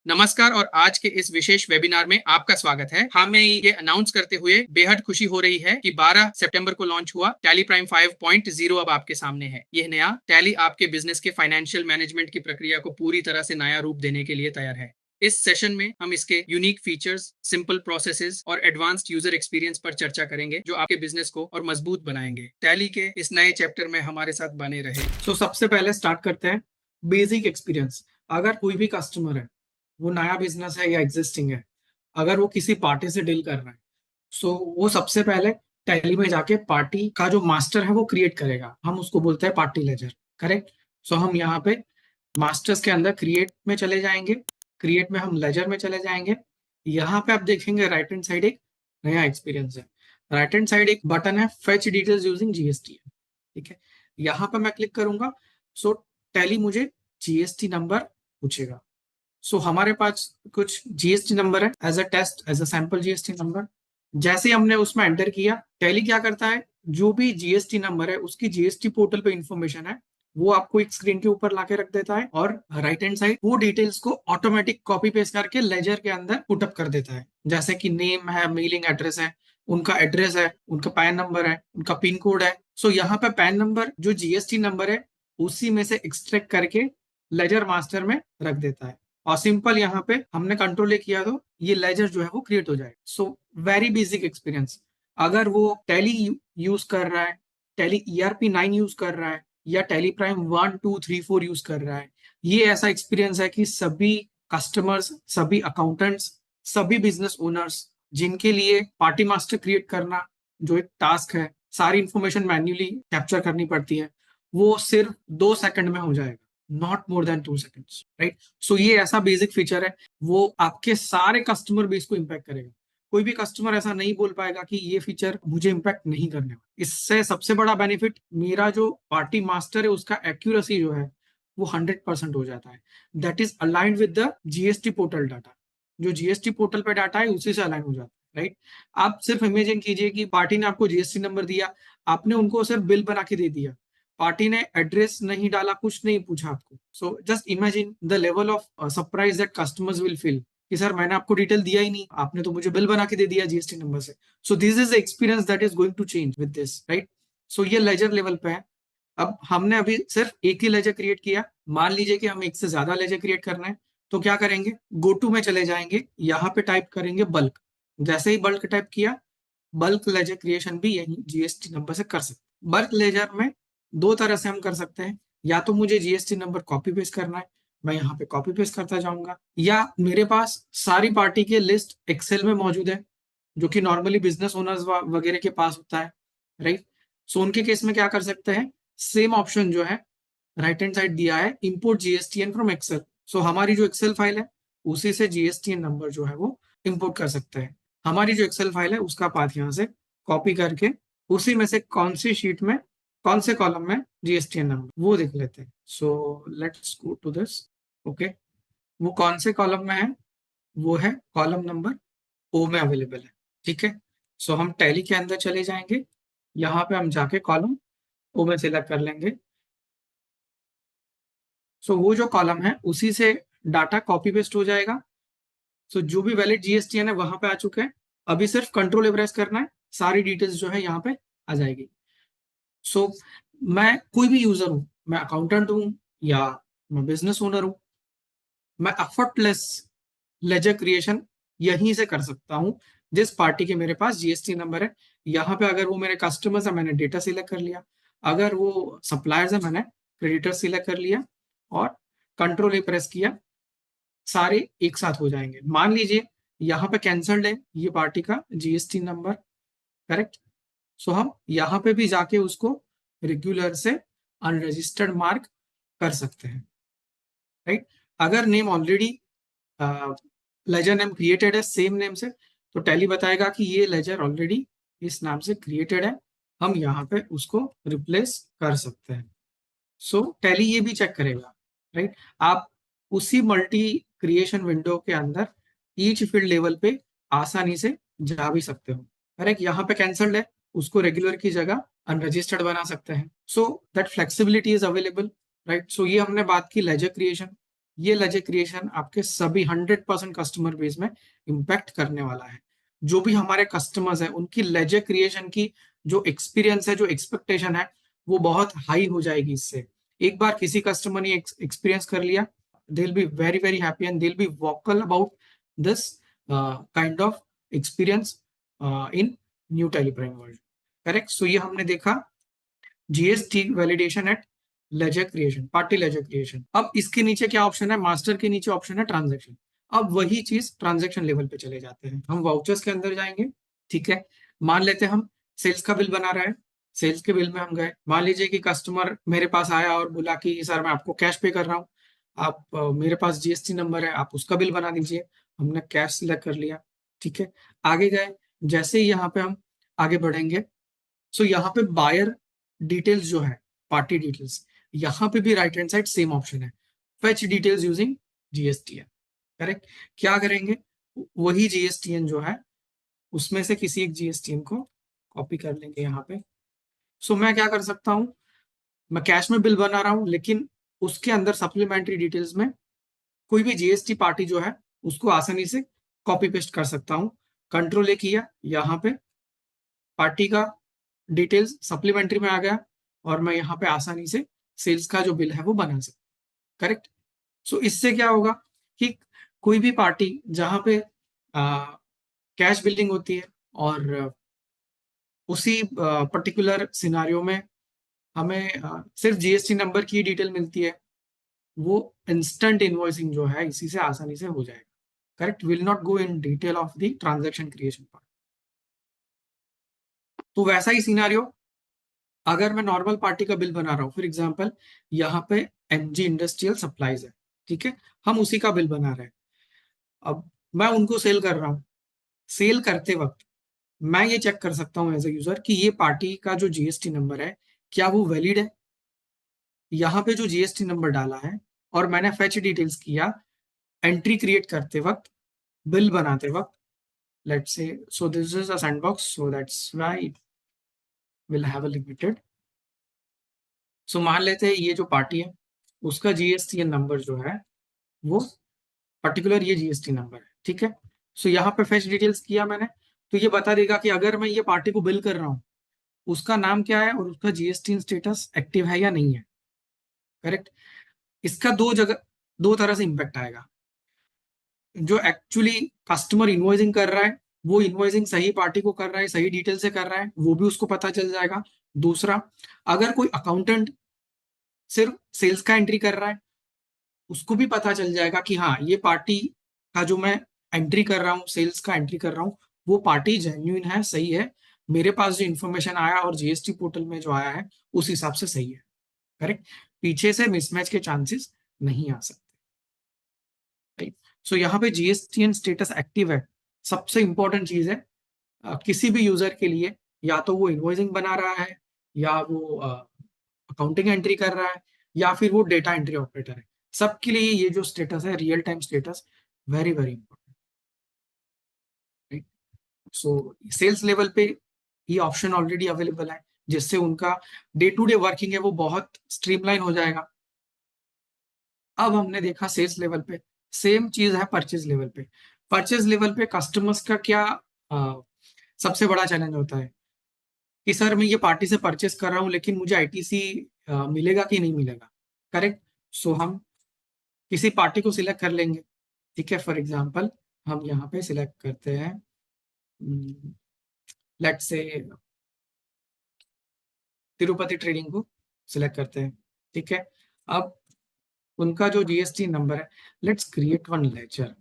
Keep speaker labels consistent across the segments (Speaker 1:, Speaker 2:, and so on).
Speaker 1: नमस्कार और आज के इस विशेष वेबिनार में आपका स्वागत है। हमें ये अनाउंस करते हुए बेहद खुशी हो रही है कि 12 सितंबर को लॉन्च हुआ टैली प्राइम 5.0 अब आपके सामने है। यह नया टैली आपके बिजनेस के फाइनेंशियल मैनेजमेंट की प्रक्रिया को पूरी तरह से नया रूप देने के लिए तैयार है। इस सेशन में हम इसके यूनिक फीचर्स, सिंपल प्रोसेसेस और एडवांस्ड यूजर एक्सपीरियंस पर चर्चा करेंगे जो आपके बिजनेस को और मजबूत बनाएंगे। टैली के इस नए चैप्टर में हमारे साथ बने रहे।
Speaker 2: सबसे पहले स्टार्ट करते हैं बेसिक एक्सपीरियंस। अगर कोई भी कस्टमर है, वो नया बिजनेस है या एग्जिस्टिंग है, अगर वो किसी पार्टी से डील कर रहा है, वो सबसे पहले टैली में जाके पार्टी का जो मास्टर है वो क्रिएट करेगा। हम उसको बोलते हैं पार्टी लेजर। करेक्ट। हम यहाँ पे मास्टर्स के अंदर क्रिएट में चले जाएंगे। क्रिएट में हम लेजर में चले जाएंगे। यहाँ पे आप देखेंगे राइट हैंड साइड एक नया एक्सपीरियंस है। राइट हैंड साइड एक बटन है फेच डिटेल्स यूजिंग जीएसटी। ठीक है, यहाँ पे मैं क्लिक करूंगा। सो टैली मुझे जीएसटी नंबर पूछेगा। हमारे पास कुछ जीएसटी नंबर है as a test, as a sample GST number. जैसे ही हमने उसमें एंटर किया, टैली क्या करता है, जो भी जीएसटी नंबर है उसकी जीएसटी पोर्टल पे इंफॉर्मेशन है वो आपको एक स्क्रीन के ऊपर लाके रख देता है और राइट हैंड साइड वो डिटेल्स को ऑटोमेटिक कॉपी पेस्ट करके लेजर के अंदर पुटअप कर देता है। जैसे कि नेम है, मेलिंग एड्रेस है, उनका एड्रेस है, उनका पैन नंबर है, उनका पिन कोड है। यहाँ पे पैन नंबर जो जीएसटी नंबर है उसी में से एक्सट्रैक्ट करके लेजर मास्टर में रख देता है और सिंपल यहाँ पे हमने कंट्रोल ए किया तो ये लेजर जो है वो क्रिएट हो जाएगा। Very basic experience. अगर वो टैली यूज कर रहा है, टैली ईआरपी 9 यूज कर रहा है या टैली प्राइम 1 2 3 4 यूज कर रहा है, ये ऐसा एक्सपीरियंस है कि सभी कस्टमर्स, सभी अकाउंटेंट्स, सभी बिजनेस ओनर्स जिनके लिए पार्टी मास्टर क्रिएट करना जो एक टास्क है, सारी इंफॉर्मेशन मैन्युअली कैप्चर करनी पड़ती है, वो सिर्फ 2 सेकंड में हो जाएगा। Not more than 2 seconds, right. ये ऐसा बेसिक फीचर है, वो आपके सारे कस्टमर बेस को इम्पैक्ट करेगा। कोई भी कस्टमर ऐसा नहीं बोल पाएगा कि ये फीचर मुझे इम्पैक्ट नहीं करने वाला। इससे सबसे बड़ा बेनिफिट, मेरा जो पार्टी मास्टर है उसका एक्यूरेसी जो है वो 100% हो जाता है। That is aligned with the GST portal data. जो जीएसटी पोर्टल पे डाटा है उसी से अलाइन हो जाता है, राइट। आप सिर्फ इमेजिन कीजिए कि पार्टी ने आपको जीएसटी नंबर दिया, आपने उनको सिर्फ बिल बना के दे दिया, पार्टी ने एड्रेस नहीं डाला, कुछ नहीं पूछा आपको। Just imagine the level of surprise that customers will feel कि सर मैंने आपको डिटेल दिया ही नहीं, आपने तो मुझे बिल बना के दे दिया जीएसटी नंबर से। This is the experience that is going to change with this, right. ये लेजर लेवल पे है। अब हमने अभी सिर्फ एक ही लेजर क्रिएट किया। मान लीजिए कि हमें एक से ज्यादा लेजर क्रिएट करना है, तो क्या करेंगे, गो टू में चले जाएंगे, यहाँ पे टाइप करेंगे बल्क। जैसे ही बल्क टाइप किया, बल्क लेजर क्रिएशन भी यही जीएसटी नंबर से कर सकते। बल्क लेजर में दो तरह से हम कर सकते हैं। या तो मुझे जीएसटी नंबर कॉपी पेस्ट करना है, मैं यहाँ पे कॉपी पेस्ट करता जाऊंगा, या मेरे पास सारी पार्टी के लिस्ट एक्सेल में मौजूद है जो कि नॉर्मली बिजनेस ओनर्स वगैरह के पास होता है, राइट। उनके केस में क्या कर सकते हैं, सेम ऑप्शन जो है राइट हैंड साइड दिया है, इंपोर्ट जीएसटीएन फ्रॉम एक्सेल। हमारी जो एक्सेल फाइल है उसी से जीएसटीएन नंबर जो है वो इंपोर्ट कर सकते हैं। हमारी जो एक्सेल फाइल है उसका पाथ यहाँ से कॉपी करके उसी में से कौन सी शीट में, कौन से कॉलम में जीएसटीएन नंबर वो देख लेते हैं। Let's go to this. Okay, वो कौन से कॉलम में है, वो है कॉलम नंबर ओ में अवेलेबल है। ठीक है, हम टैली के अंदर चले जाएंगे, यहाँ पे हम जाके कॉलम ओ में सिलेक्ट कर लेंगे। वो जो कॉलम है उसी से डाटा कॉपी पेस्ट हो जाएगा। जो भी वैलिड जीएसटीएन है वहां पे आ चुके हैं। अभी सिर्फ कंट्रोल प्रेस करना है, सारी डिटेल्स जो है यहाँ पे आ जाएगी। मैं कोई भी यूजर हूं, मैं अकाउंटेंट हूं या मैं बिजनेस ओनर हूं, मैं एफर्टलेस लेजर क्रिएशन यहीं से कर सकता हूं जिस पार्टी के मेरे पास जीएसटी नंबर है। यहाँ पे अगर वो मेरे कस्टमर्स है, मैंने डेटा सिलेक्ट कर लिया। अगर वो सप्लायर्स है, मैंने क्रेडिटर सिलेक्ट कर लिया और कंट्रोल ए प्रेस किया, सारे एक साथ हो जाएंगे। मान लीजिए यहाँ पे कैंसल्ड है ये पार्टी का जीएसटी नंबर, करेक्ट। हम यहाँ पे भी जाके उसको रेगुलर से अनरजिस्टर्ड मार्क कर सकते हैं, राइट। अगर name already ledger name created है सेम नेम से, तो टैली बताएगा कि ये लेजर ऑलरेडी इस नाम से क्रिएटेड है, हम यहाँ पे उसको रिप्लेस कर सकते हैं। टैली ये भी चेक करेगा, राइट। आप उसी मल्टी क्रिएशन विंडो के अंदर ईच फील्ड लेवल पे आसानी से जा भी सकते हो। करेक्ट, यहाँ पे कैंसल्ड है, उसको रेगुलर की जगह अनरजिस्टर्ड बना सकते हैं। That flexibility is available, right. ये हमने बात की लेजर क्रिएशन। ये लेजर क्रिएशन आपके सभी 100% कस्टमर बेस में इम्पैक्ट करने वाला है। जो भी हमारे कस्टमर्स हैं उनकी लेजर क्रिएशन की जो एक्सपीरियंस है, जो एक्सपेक्टेशन है, वो बहुत हाई हो जाएगी इससे। एक बार किसी कस्टमर ने एक्सपीरियंस कर लिया, they will be very very happy and they will be vocal about this kind of experience in new TallyPrime version. Correct. So ये हमने देखा GST validation at ledger creation, party ledger creation. अब इसके नीचे क्या ऑप्शन है? मास्टर के नीचे ऑप्शन है ट्रांजैक्शन। अब वही चीज ट्रांजैक्शन लेवल पे चले जाते हैं। हम वाउचर्स के अंदर जाएंगे। ठीक है, मान लेते हैं हम सेल्स का बिल बना रहा है, सेल्स के बिल में हम गए। मान लीजिए कि कस्टमर मेरे पास आया और बोला कि सर मैं आपको कैश पे कर रहा हूँ, आप मेरे पास जीएसटी नंबर है, आप उसका बिल बना दीजिए। हमने कैश सिलेक्ट कर लिया। ठीक है, आगे गए। जैसे ही यहाँ पे हम आगे बढ़ेंगे, सो यहाँ पे बायर डिटेल्स जो है, पार्टी डिटेल्स, यहाँ पे भी right hand side same option है, fetch details using GSTN. Correct. क्या करेंगे? वही जीएसटीएन जो है उसमें से किसी एक जीएसटीएन को कॉपी कर लेंगे यहाँ पे। सो मैं क्या कर सकता हूँ, मैं कैश में बिल बना रहा हूँ, लेकिन उसके अंदर सप्लीमेंट्री डिटेल्स में कोई भी जीएसटी पार्टी जो है उसको आसानी से कॉपी पेस्ट कर सकता हूँ। कंट्रोल ए किया, यहाँ पे पार्टी का डिटेल्स सप्लीमेंट्री में आ गया और मैं यहाँ पे आसानी से सेल्स का जो बिल है वो बना सकता। करेक्ट। सो इससे क्या होगा कि कोई भी पार्टी जहां पे कैश बिल्डिंग होती है और उसी पर्टिकुलर सिनारियो में हमें सिर्फ जीएसटी नंबर की डिटेल मिलती है, वो इंस्टेंट इनवॉइसिंग जो है इसी से आसानी से हो जाएगा। Correct. Will not go in detail of the transaction creation part. तो वैसा ही सिनारियो अगर मैं नॉर्मल पार्टी का बिल बना रहा हूँ, फॉर एग्जाम्पल यहाँ पे एमजी इंडस्ट्रियल सप्लाईज है, ठीक है, हम उसी का बिल बना रहे हैं। अब मैं उनको सेल कर रहा हूँ। सेल करते वक्त मैं ये चेक कर सकता हूँ एज ए यूजर कि ये पार्टी का जो जीएसटी नंबर है क्या वो वैलिड है। यहाँ पे जो जीएसटी नंबर डाला है और मैंने फेच डिटेल्स किया एंट्री क्रिएट करते वक्त, बिल बनाते वक्त, let's say, so this is a sandbox, so that's why will have a limited. सो मान लेते हैं ये जो पार्टी है उसका जीएसटीएन नंबर जो है वो पर्टिकुलर ये जीएसटी नंबर है। ठीक है। सो यहाँ पे फेच डिटेल्स किया मैंने, तो ये बता देगा कि अगर मैं ये पार्टी को बिल कर रहा हूँ उसका नाम क्या है और उसका जीएसटी स्टेटस एक्टिव है या नहीं है। करेक्ट। इसका दो तरह से इंपैक्ट आएगा। जो एक्चुअली कस्टमर इनवॉइसिंग कर रहा है वो इनवॉइसिंग सही पार्टी को कर रहा है, सही डिटेल से कर रहा है, वो भी उसको पता चल जाएगा। दूसरा, अगर कोई अकाउंटेंट सिर्फ सेल्स का एंट्री कर रहा है उसको भी पता चल जाएगा कि हाँ ये पार्टी का जो मैं एंट्री कर रहा हूँ, सेल्स का एंट्री कर रहा हूँ, वो पार्टी जेन्युइन है, सही है, मेरे पास जो इन्फॉर्मेशन आया और जीएसटी पोर्टल में जो आया है उस हिसाब से सही है। करेक्ट। पीछे से मिसमैच के चांसेस नहीं आ सकते। राइट। सो यहाँ पे जीएसटीएन स्टेटस एक्टिव है, सबसे इंपॉर्टेंट चीज है किसी भी यूजर के लिए। या तो वो इनवॉइसिंग बना रहा है, या वो अकाउंटिंग एंट्री कर रहा है, या फिर वो डेटा एंट्री ऑपरेटर है, सबके लिए ये जो स्टेटस है real time status very very important. Right. So sales level पे ये ऑप्शन ऑलरेडी अवेलेबल है जिससे उनका डे टू डे वर्किंग है वो बहुत स्ट्रीमलाइन हो जाएगा। अब हमने देखा सेल्स लेवल पे, सेम चीज है परचेज लेवल पे। परचेज लेवल पे कस्टमर्स का क्या सबसे बड़ा चैलेंज होता है कि सर मैं ये पार्टी से परचेस कर रहा हूँ लेकिन मुझे आईटीसी मिलेगा कि नहीं मिलेगा। करेक्ट। सो हम किसी पार्टी को सिलेक्ट कर लेंगे। ठीक है, फॉर एग्जांपल हम यहाँ पे सिलेक्ट करते हैं, लेट्स से तिरुपति ट्रेडिंग को सिलेक्ट करते हैं। ठीक है। अब उनका जो जीएसटी नंबर है, let's create one ledger,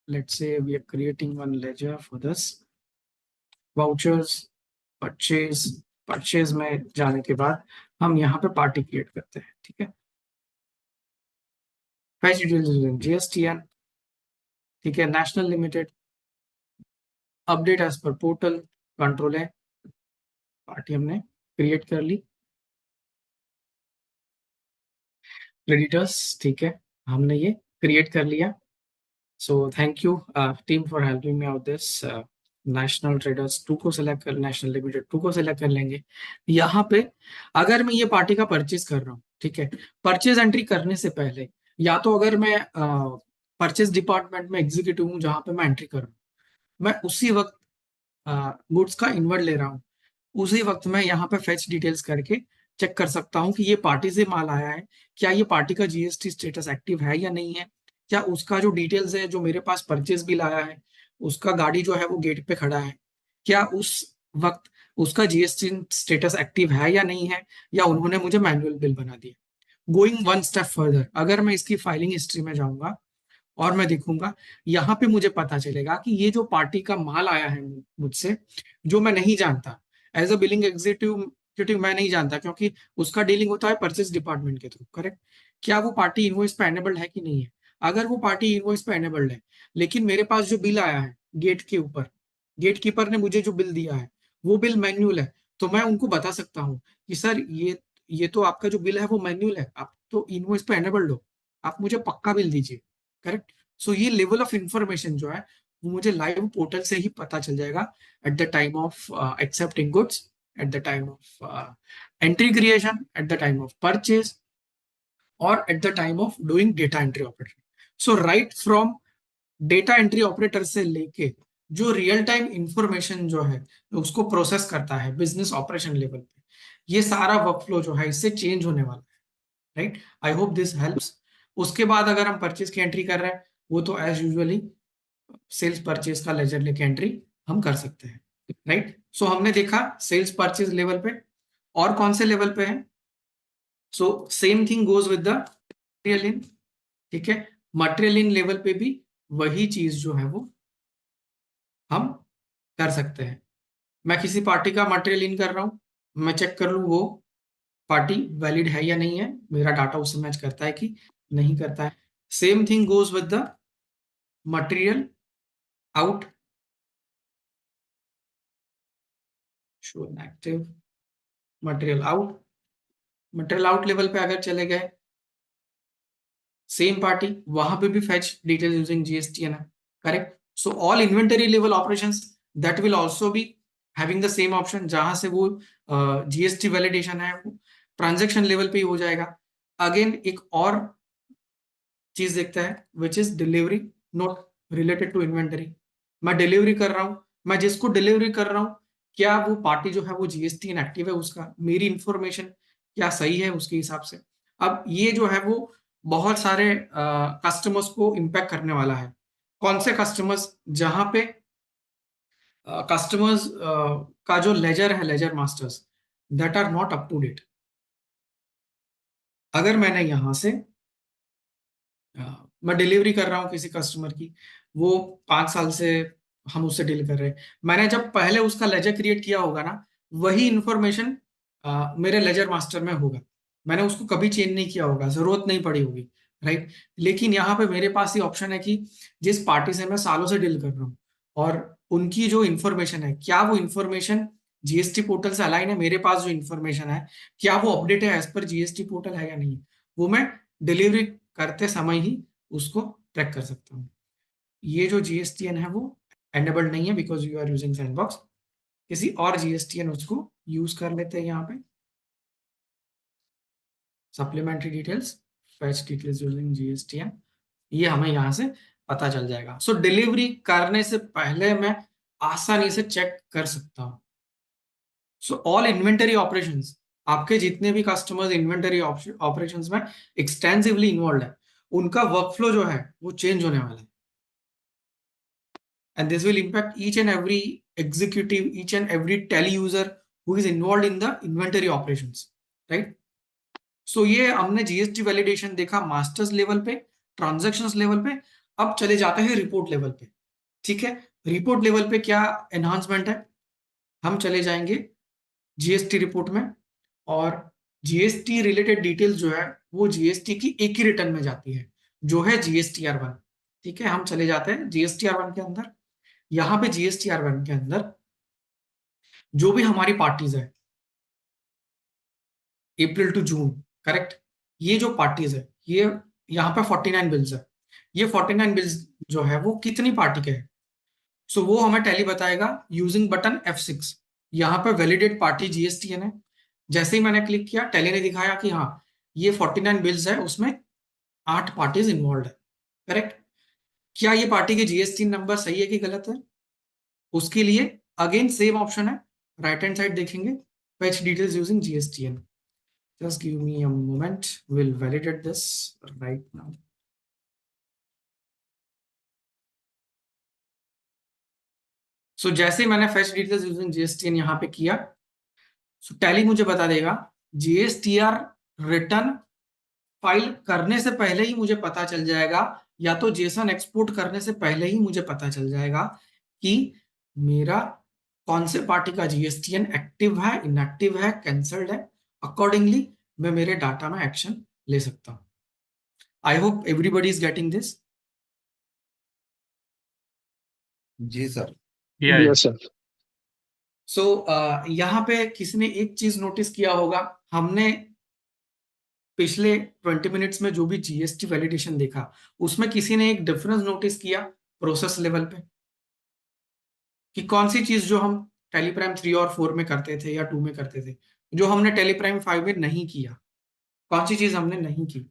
Speaker 2: let's say we are creating one ledger for this vouchers purchase. Purchase में जाने के बाद हम यहाँ पे पार्टी क्रिएट करते हैं। ठीक है, फैच डिटेल्स जीएसटीएन। ठीक है, national limited, update as per portal, control है, पार्टी हमने क्रिएट कर ली। क्रेडिटर्स, ठीक है, हमने ये क्रिएट कर लिया। So thank you team for helping me out this. National traders 2 को सिलेक्ट कर, नेशनल लिमिटेड 2 को सिलेक्ट कर लेंगे। यहाँ पे अगर मैं ये पार्टी का परचेज कर रहा हूँ, ठीक है। परचेज एंट्री करने से पहले या तो अगर मैं परचेज डिपार्टमेंट में एग्जीक्यूटिव हूँ जहां पे मैं एंट्री कर रहा हूँ, मैं उसी वक्त गुड्स का इनवर्ड ले रहा हूँ, उसी वक्त मैं यहाँ पे फेच डिटेल्स करके चेक कर सकता हूँ कि ये पार्टी से माल आया है, क्या ये पार्टी का जीएसटी स्टेटस एक्टिव है या नहीं है, क्या उसका जो डिटेल्स है जो मेरे पास परचेज बिल आया है, उसका गाड़ी जो है वो गेट पे खड़ा है, क्या उस वक्त उसका जीएसटी स्टेटस एक्टिव है या नहीं है, या उन्होंने मुझे मैनुअल बिल बना दिया। गोइंग वन स्टेप फर्दर, अगर मैं इसकी फाइलिंग हिस्ट्री में जाऊंगा और मैं देखूंगा, यहाँ पे मुझे पता चलेगा कि ये जो पार्टी का माल आया है मुझसे, जो मैं नहीं जानता, एज अ बिलिंग एग्जीक्यूटिव मैं नहीं जानता, क्योंकि उसका डीलिंग होता है परचेज डिपार्टमेंट के थ्रू, करेक्ट। क्या वो पार्टी इनवॉइस पे एनेबल्ड है कि नहीं है। अगर वो पार्टी इनवॉइस पे एनेबल्ड है, लेकिन मेरे पास जो बिल आया है गेट के ऊपर, गेट कीपर ने मुझे जो बिल दिया है वो बिल मैन्युअल है, तो मैं उनको बता सकता हूँ कि सर ये तो आपका जो बिल है वो मैन्युअल है, आप तो इनवॉइस पे एनेबल्ड हो, आप मुझे पक्का बिल दीजिए, करेक्ट। सो ये लेवल ऑफ इंफॉर्मेशन जो है वो मुझे लाइव पोर्टल से ही पता चल जाएगा, at the time of accepting goods, at the time of entry creation, at the time of purchase, और at the time of doing data entry operator. So right from data entry operator से लेके जो real time information जो है उसको process करता है business operation level पे, ये सारा वर्कफ्लो जो है इससे चेंज होने वाला है, right. I hope this helps. उसके बाद अगर हम परचेज की एंट्री कर रहे हैं, वो तो एज यूजुअली सेल्स परचेज का लेजर लेके एंट्री हम कर सकते हैं, राइट। सो हमने देखा सेल्स परचेज लेवल पे, और कौन से लेवल पे है। So same thing goes with the material in, ठीक है। मटेरियल इन लेवल पे भी वही चीज जो है वो हम कर सकते हैं। मैं किसी पार्टी का मटेरियल इन कर रहा हूं, मैं चेक कर लूं वो पार्टी वैलिड है या नहीं है, मेरा डाटा उससे मैच करता है कि नहीं करता है। Same thing goes with the material out, show active material out. Material out level पे अगर चले गए, सेम पार्टी, वहां पे भी फेच डिटेल्स यूजिंग जीएसटीएन है, correct. So all inventory level operations that will also be having the same option, जहां से वो जीएसटी वैलिडेशन है वो ट्रांजैक्शन लेवल पे ही हो जाएगा। अगेन एक और चीज देखते हैं which is delivery note related to inventory. मैं डिलीवरी कर रहा हूं, मैं जिसको डिलीवरी कर रहा हूं, क्या वो पार्टी जो है वो जीएसटी इनएक्टिव है, उसका मेरी इंफॉर्मेशन क्या सही है उसके हिसाब से। अब ये जो है वो बहुत सारे कस्टमर्स को इम्पैक्ट करने वाला है। कौन से कस्टमर्स, जहां पे कस्टमर्स का जो लेजर है, ledger masters that are not up to date. अगर मैंने यहां से मैं डिलीवरी कर रहा हूँ किसी कस्टमर की, वो 5 साल से हम उससे डील कर रहे हैं, मैंने जब पहले उसका लेजर क्रिएट किया होगा ना, वही इंफॉर्मेशन मेरे लेजर मास्टर में होगा, मैंने उसको कभी चेंज नहीं किया होगा, जरूरत नहीं पड़ी होगी, राइट। लेकिन यहाँ पे मेरे पास ये ऑप्शन है कि जिस पार्टी से मैं सालों से डील कर रहा हूँ और उनकी जो इंफॉर्मेशन है, क्या वो इंफॉर्मेशन जीएसटी पोर्टल से अलाइन है, मेरे पास जो इंफॉर्मेशन है क्या वो अपडेट है एज पर जीएसटी पोर्टल है या नहीं, वो मैं डिलीवरी करते समय ही उसको ट्रैक कर सकता हूँ। ये जो जीएसटीएन है वो एनेबल्ड नहीं है because you are using sandbox. किसी और जीएसटीएन उसको यूज कर लेते हैं यहाँ पे, supplementary details, fetch details using GSTN, ये हमें यहाँ से पता चल जाएगा। सो डिलीवरी करने से पहले मैं आसानी से चेक कर सकता हूँ। सो ऑल इन्वेंटरी ऑपरेशंस, आपके जितने भी कस्टमर्स इन्वेंटरी ऑपरेशंस में एक्सटेंसिवली इन्वॉल्व है, उनका वर्कफ्लो जो है वो चेंज होने वाला है, and this will impact each and every executive, each and every tele user who is involved in the inventory operations, right? So ये हमने जीएसटी वैलिडेशन देखा मास्टर्स लेवल पे, ट्रांजैक्शंस लेवल पे। अब चले जाते हैं रिपोर्ट लेवल पे, ठीक है। रिपोर्ट लेवल पे क्या एनहांसमेंट है, हम चले जाएंगे जीएसटी रिपोर्ट में, और जीएसटी रिलेटेड डिटेल्स जो है वो जीएसटी की एक ही रिटर्न में जाती है, जो है जीएसटीआर 1, ठीक है। हम चले जाते हैं जीएसटीआर 1 के अंदर। यहाँ पे जीएसटीआर 1 के अंदर जो भी हमारी पार्टीज है अप्रैल टू जून, करेक्ट, ये जो पार्टीज है ये यहाँ पे 49 बिल्स है। ये 49 बिल्स जो है वो कितनी पार्टी के हैं, सो वो हमें टैली बताएगा यूजिंग बटन F6। यहाँ पे वैलिडेट पार्टी जीएसटीएन है, जैसे ही मैंने क्लिक किया टैली ने दिखाया कि हाँ ये 49 बिल्स है, उसमें 8 पार्टीज इन्वॉल्व है, करेक्ट। क्या ये पार्टी के जीएसटी नंबर सही है कि गलत है? उसके लिए अगेन सेम ऑप्शन है, राइट हैंड साइड देखेंगे, fetch details using GSTN. Just give me a moment, will validate this right now. So जैसे मैंने फेच डिटेल्स यूजिंग जीएसटीएन यहाँ पे किया, सो टैली मुझे बता देगा जीएसटीआर रिटर्न फाइल करने से पहले ही मुझे पता चल जाएगा, या तो जेसन एक्सपोर्ट करने से पहले ही मुझे पता चल जाएगा कि मेरा कौन से पार्टी का जीएसटीएन एक्टिव है, इनएक्टिव है, कैंसल्ड है। अकॉर्डिंगली मैं मेरे डाटा में एक्शन ले सकता हूं। I hope everybody is getting this.
Speaker 3: जी सर।
Speaker 4: Yes sir.
Speaker 2: सो यहाँ पे किसी ने एक चीज नोटिस किया होगा, हमने पिछले 20 मिनट्स में जो भी जीएसटी वैलिडेशन देखा, उसमें किसी ने एक डिफरेंस नोटिस किया प्रोसेस लेवल पे, कि कौन सी चीज जो हम टेलीप्राइम 3 और 4 में करते थे या 2 में करते थे, जो हमने टेलीप्राइम 5 में नहीं किया, कौन सी चीज हमने नहीं की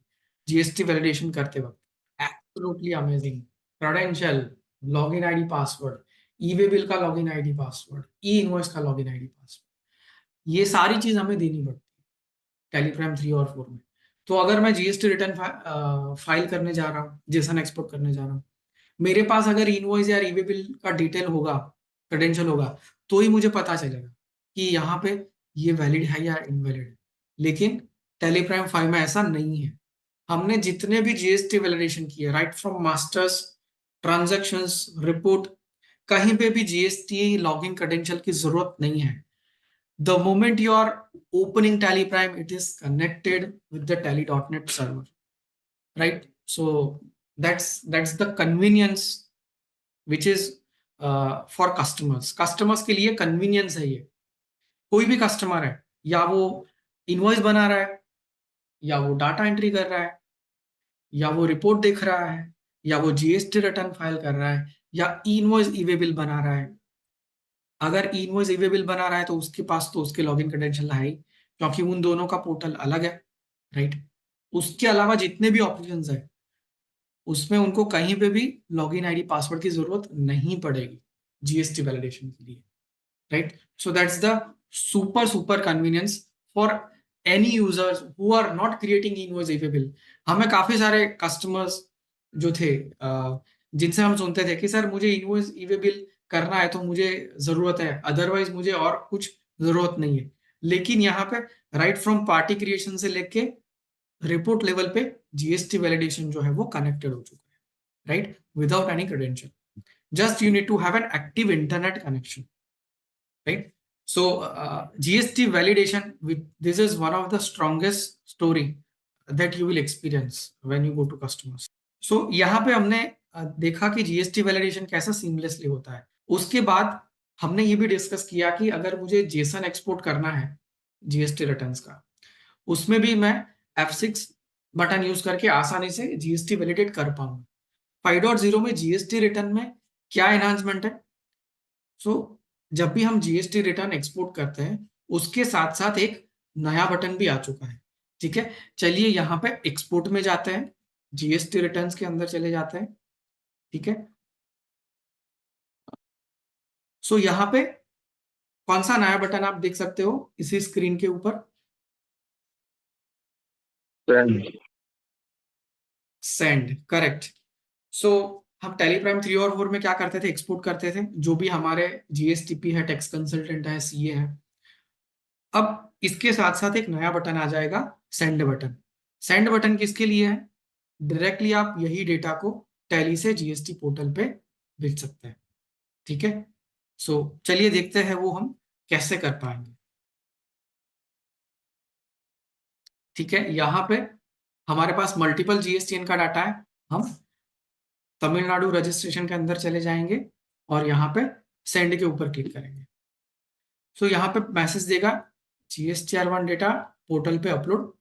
Speaker 2: जीएसटी वैलिडेशन करते वक्त? Absolutely amazing. Credential, login ID password, e way bill का login ID password, e invoice का लॉगिन आईडी पासवर्ड, ये सारी चीज हमें देनी पड़ती है टेलीप्राइम 3 और 4 में। तो अगर मैं जीएसटी रिटर्न फाइल करने जा रहा हूँ, जेसन एक्सपोर्ट करने जा रहा हूँ, मेरे पास अगर इनवॉइस या ईवे बिल का डिटेल होगा, क्रेडेंशियल होगा, तो ही मुझे पता चलेगा कि यहाँ पे ये वैलिड है या इनवैलिड है। लेकिन टेलीप्राइम 5 में ऐसा नहीं है। हमने जितने भी जीएसटी वैलिडेशन किए, right from masters, transactions, report, कहीं पे भी जीएसटी लॉगिन क्रेडेंशियल की जरूरत नहीं है। The moment you are opening TallyPrime, it is connected with the Tally.net server, right? So that's the convenience which is for customers. Customers के लिए convenience है ये। कोई भी कस्टमर है, या वो इनवॉइस बना रहा है, या वो डाटा एंट्री कर रहा है, या वो रिपोर्ट देख रहा है, या वो जीएसटी रिटर्न फाइल कर रहा है, या इनवॉइस ईवे बिल बना रहा है। अगर इनवॉइस ईवे बिल बना रहा है तो उसके पास तो उसके लॉगिन क्रेडेंशियल है ही, क्योंकि उन दोनों का पोर्टल अलग है, राइट। उसके अलावा जितने भी ऑप्शंस है, उसमें उनको कहीं पे भी लॉगिन आईडी पासवर्ड की जरूरत नहीं पड़ेगी जीएसटी वैलिडेशन के लिए, right. So that's the super super convenience for any users who are not creating invoice e way bill. हमें काफी सारे कस्टमर्स जो थे, जिनसे हम सुनते थे कि सर मुझे इनवॉइस ईवे बिल करना है तो मुझे जरूरत है, अदरवाइज मुझे और कुछ जरूरत नहीं है। लेकिन यहाँ पे राइट फ्रॉम पार्टी क्रिएशन से लेके रिपोर्ट लेवल पे जीएसटी वैलिडेशन जो है वो कनेक्टेड हो चुका है, right, without any credential. Just you need to have an active internet connection, right. So GST validation, this is one of the strongest story that you will experience when you go to customers. So यहाँ पे हमने देखा कि GST validation कैसा seamlessly होता है। उसके बाद हमने ये भी डिस्कस किया कि अगर मुझे जेसन एक्सपोर्ट करना है जीएसटी रिटर्न्स का, उसमें भी मैं F6 बटन यूज करके आसानी से जीएसटी वैलिडेट कर पाऊंगा। 5.0 में जीएसटी रिटर्न में क्या एनहांसमेंट है? सो जब भी हम जीएसटी रिटर्न एक्सपोर्ट करते हैं, उसके साथ साथ एक नया बटन भी आ चुका है, ठीक है। चलिए यहाँ पे एक्सपोर्ट में जाते हैं, जीएसटी रिटर्न्स के अंदर चले जाते हैं, ठीक है। सो यहाँ पे कौन सा नया बटन आप देख सकते हो इसी स्क्रीन के ऊपर? Send, correct. सो हम टेलीप्राइम 3 और 4 में क्या करते थे? एक्सपोर्ट करते थे जो भी हमारे जीएसटीपी है, टैक्स कंसल्टेंट है, सीए है। अब इसके साथ साथ एक नया बटन आ जाएगा, सेंड बटन। सेंड बटन किसके लिए है? डायरेक्टली आप यही डेटा को टैली से जीएसटी पोर्टल पे भेज सकते हैं, ठीक है। सो चलिए देखते हैं वो हम कैसे कर पाएंगे, ठीक है। यहाँ पे हमारे पास मल्टीपल जीएसटीएन का डाटा है। हम तमिलनाडु रजिस्ट्रेशन के अंदर चले जाएंगे और यहाँ पे सेंड के ऊपर क्लिक करेंगे। सो यहाँ पे मैसेज देगा GSTR1 डेटा पोर्टल पे अपलोड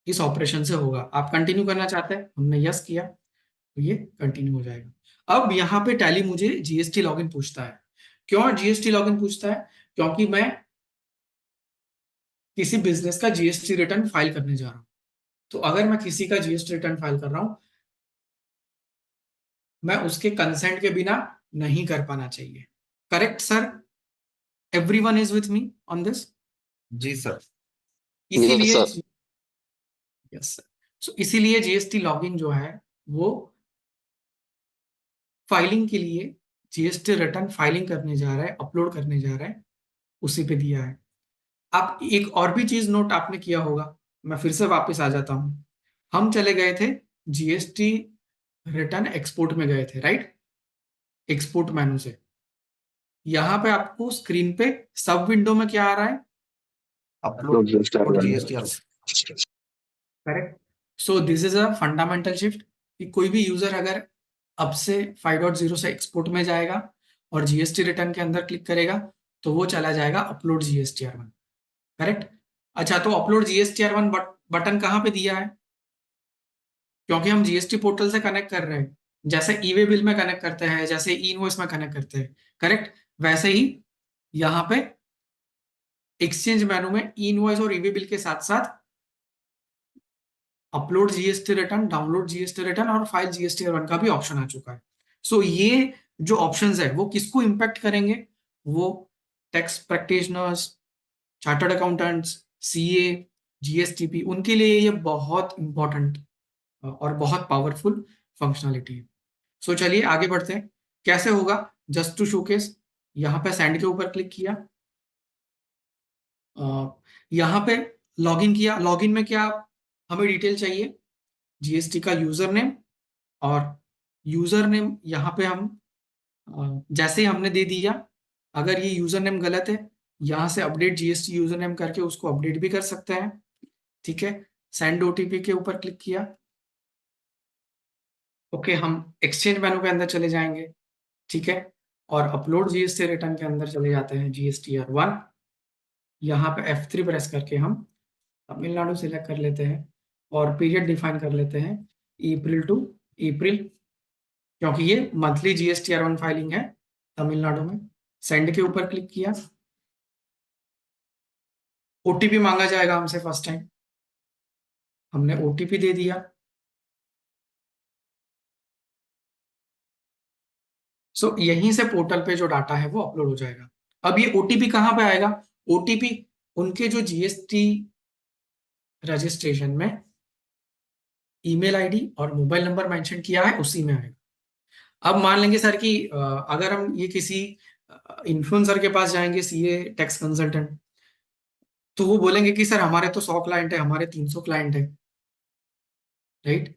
Speaker 2: इस ऑपरेशन से होगा। आप कंटिन्यू करना चाहते हैं, हमने यस किया तो ये कंटिन्यू हो जाएगा। अब यहाँ पे टैली मुझे जीएसटी लॉगिन पूछता है। क्यों जीएसटी लॉगिन पूछता है? क्योंकि मैं किसी बिजनेस का जीएसटी रिटर्न फाइल करने जा रहा हूँ, तो अगर मैं किसी का जीएसटी रिटर्न फाइल कर रहा हूँ, मैं उसके कंसेंट के बिना नहीं कर पाना चाहिए। Correct sir? Everyone is with me on this?
Speaker 3: जी सर।
Speaker 2: इसीलिए
Speaker 4: Yes, sir.
Speaker 2: Yes sir. So इसीलिए जीएसटी लॉगिन जो है वो फाइलिंग के लिए, जीएसटी रिटर्न फाइलिंग करने जा रहा है, अपलोड करने जा रहा है, उसी पे दिया है। आप एक और भी चीज नोट आपने किया होगा, मैं फिर से वापस आ जाता हूं। हम चले गए थे जीएसटी रिटर्न एक्सपोर्ट में गए थे, राइट? एक्सपोर्ट मेनू से यहाँ पे आपको स्क्रीन पे सब विंडो में क्या आ रहा है?
Speaker 3: Upload
Speaker 4: Upload
Speaker 3: GST
Speaker 2: correct. So this is a fundamental shift कि कोई भी यूजर अगर अब से 5.0 से एक्सपोर्ट में जाएगा और जीएसटी रिटर्न के अंदर क्लिक करेगा तो वो चला जाएगा अपलोड जीएसटीआर1। करेक्ट। अच्छा, तो अपलोड जीएसटीआर1 बटन कहाँ पे दिया है? क्योंकि हम जीएसटी पोर्टल से कनेक्ट कर रहे हैं, जैसे ई वे बिल में कनेक्ट करते हैं, जैसे ई इनवॉइस में कनेक्ट करते हैं, करेक्ट, वैसे ही यहाँ पे एक्सचेंज मेनू में ई इनवॉइस और ई वे बिल के साथ साथ upload GST return, download GST return और फाइल जीएसटीआर1 का भी ऑप्शन आ चुका है। सो ये जो ऑप्शंस है वो किसको इंपैक्ट करेंगे? वो tax practitioners, chartered accountants, CA, GSTP, उनके लिए ये बहुत इंपॉर्टेंट और बहुत पावरफुल फंक्शनलिटी है। सो चलिए आगे बढ़ते हैं। कैसे होगा? जस्ट टू शोकेस, यहाँ पे सेंड के ऊपर क्लिक किया, यहाँ पे लॉगिन किया। लॉगिन में क्या हमें डिटेल चाहिए? जीएसटी का यूजर नेम, और यूजर नेम यहाँ पे हम जैसे ही हमने दे दिया, अगर ये यूजर नेम गलत है, यहाँ से अपडेट जीएसटी यूजर नेम करके उसको अपडेट भी कर सकते हैं। ठीक है, सेंड ओटीपी के ऊपर क्लिक किया। ओके, हम एक्सचेंज मेनू के अंदर चले जाएंगे। ठीक है, और अपलोड जीएसटी रिटर्न के अंदर चले जाते हैं, जीएसटीआर1। यहाँ पे F3 प्रेस करके हम तमिलनाडु सिलेक्ट कर लेते हैं और पीरियड डिफाइन कर लेते हैं अप्रैल टू अप्रैल, क्योंकि ये मंथली जीएसटीआर1 फाइलिंग है तमिलनाडु में। सेंड के ऊपर क्लिक किया, ओटीपी मांगा जाएगा हमसे फर्स्ट टाइम, हमने ओटीपी दे दिया। सो यहीं से पोर्टल पे जो डाटा है वो अपलोड हो जाएगा। अब ये ओटीपी कहाँ पे आएगा? ओटीपी उनके जो जीएसटी रजिस्ट्रेशन में ईमेल आईडी और मोबाइल नंबर मेंशन किया है उसी में आएगा। अब मान लेंगे सर कि अगर हम ये किसी इन्फ्लुएंसर के पास जाएंगे, सीए टैक्स कंसल्टेंट, तो वो बोलेंगे कि सर हमारे तो 100 क्लाइंट है, हमारे 300 क्लाइंट है, राइट?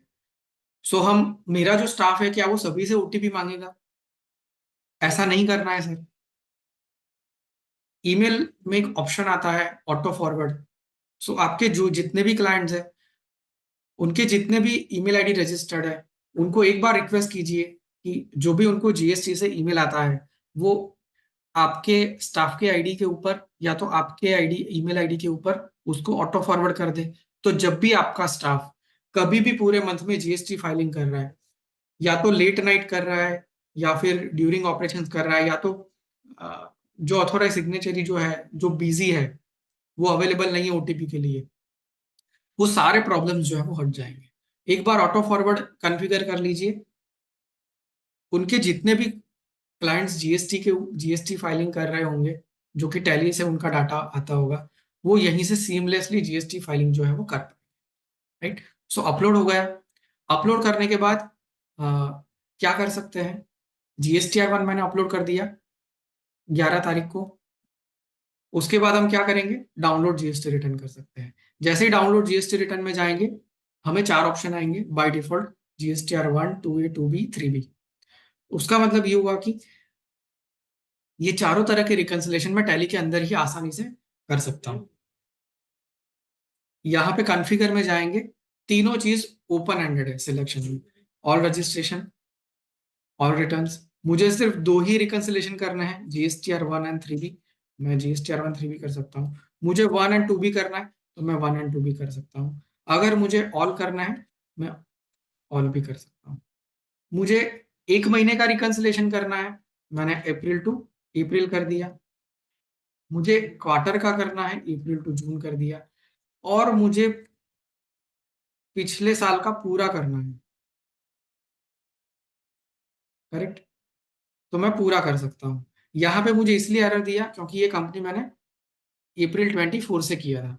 Speaker 2: सो हम, मेरा जो स्टाफ है क्या वो सभी से ओटीपी मांगेगा? ऐसा नहीं करना है सर। ईमेल में एक ऑप्शन आता है ऑटो फॉरवर्ड। सो आपके जो जितने भी क्लाइंट्स हैं, उनके जितने भी ईमेल आईडी रजिस्टर्ड है, उनको एक बार रिक्वेस्ट कीजिए कि जो भी उनको जीएसटी से ईमेल आता है वो आपके स्टाफ के आईडी के ऊपर या तो आपके आईडी, ईमेल आईडी के ऊपर उसको ऑटो फॉरवर्ड कर दे। तो जब भी आपका स्टाफ कभी भी पूरे मंथ में जीएसटी फाइलिंग कर रहा है, या तो लेट नाइट कर रहा है या फिर ड्यूरिंग ऑपरेशन कर रहा है, या तो जो ऑथोराइज सिग्नेचरी जो है, जो बिजी है, वो अवेलेबल नहीं है ओटीपी के लिए, वो सारे प्रॉब्लम्स जो है वो हट जाएंगे। एक बार ऑटो फॉरवर्ड कॉन्फ़िगर कर लीजिए, उनके जितने भी क्लाइंट्स जीएसटी फाइलिंग कर रहे होंगे, जो कि टैली से उनका डाटा आता होगा, वो यहीं से सीमलेसली जीएसटी फाइलिंग जो है वो कर पाएंगे, राइट? सो अपलोड हो गया। अपलोड करने के बाद क्या कर सकते हैं? जीएसटीआर1 मैंने अपलोड कर दिया 11 तारीख को। उसके बाद हम क्या करेंगे? डाउनलोड जीएसटी रिटर्न कर सकते हैं। जैसे ही डाउनलोड जीएसटी रिटर्न में जाएंगे, हमें 4 ऑप्शन आएंगे by default, जीएसटीआर1, 2A, 2B, 3B। उसका मतलब ये हुआ कि ये चारों तरह के रिकंसिलेशन में टैली के अंदर ही आसानी से कर सकता हूं। यहाँ पे कॉन्फ़िगर में जाएंगे, तीनों चीज ओपन एंडेड है सिलेक्शन में, ऑल रजिस्ट्रेशन, ऑल रिटर्न्स। मुझे सिर्फ 2 ही रिकंसिलेशन करना है, जीएसटीआर1 एंड 3B। मैं जीएसटीआर1, 3B कर सकता हूँ। मुझे 1 एंड 2B करना है तो मैं 1 एंड 2B कर सकता हूँ। अगर मुझे ऑल करना है, मैं ऑल भी कर सकता हूँ। मुझे 1 महीने का रिकंसिलेशन करना है, मैंने अप्रैल टू अप्रैल कर दिया। मुझे क्वार्टर का करना है, अप्रैल टू जून कर दिया, और मुझे पिछले साल का पूरा करना है, करेक्ट। तो मैं पूरा कर सकता हूँ। यहाँ पे मुझे इसलिए एरर दिया क्योंकि ये कंपनी मैंने अप्रैल 24 से किया था,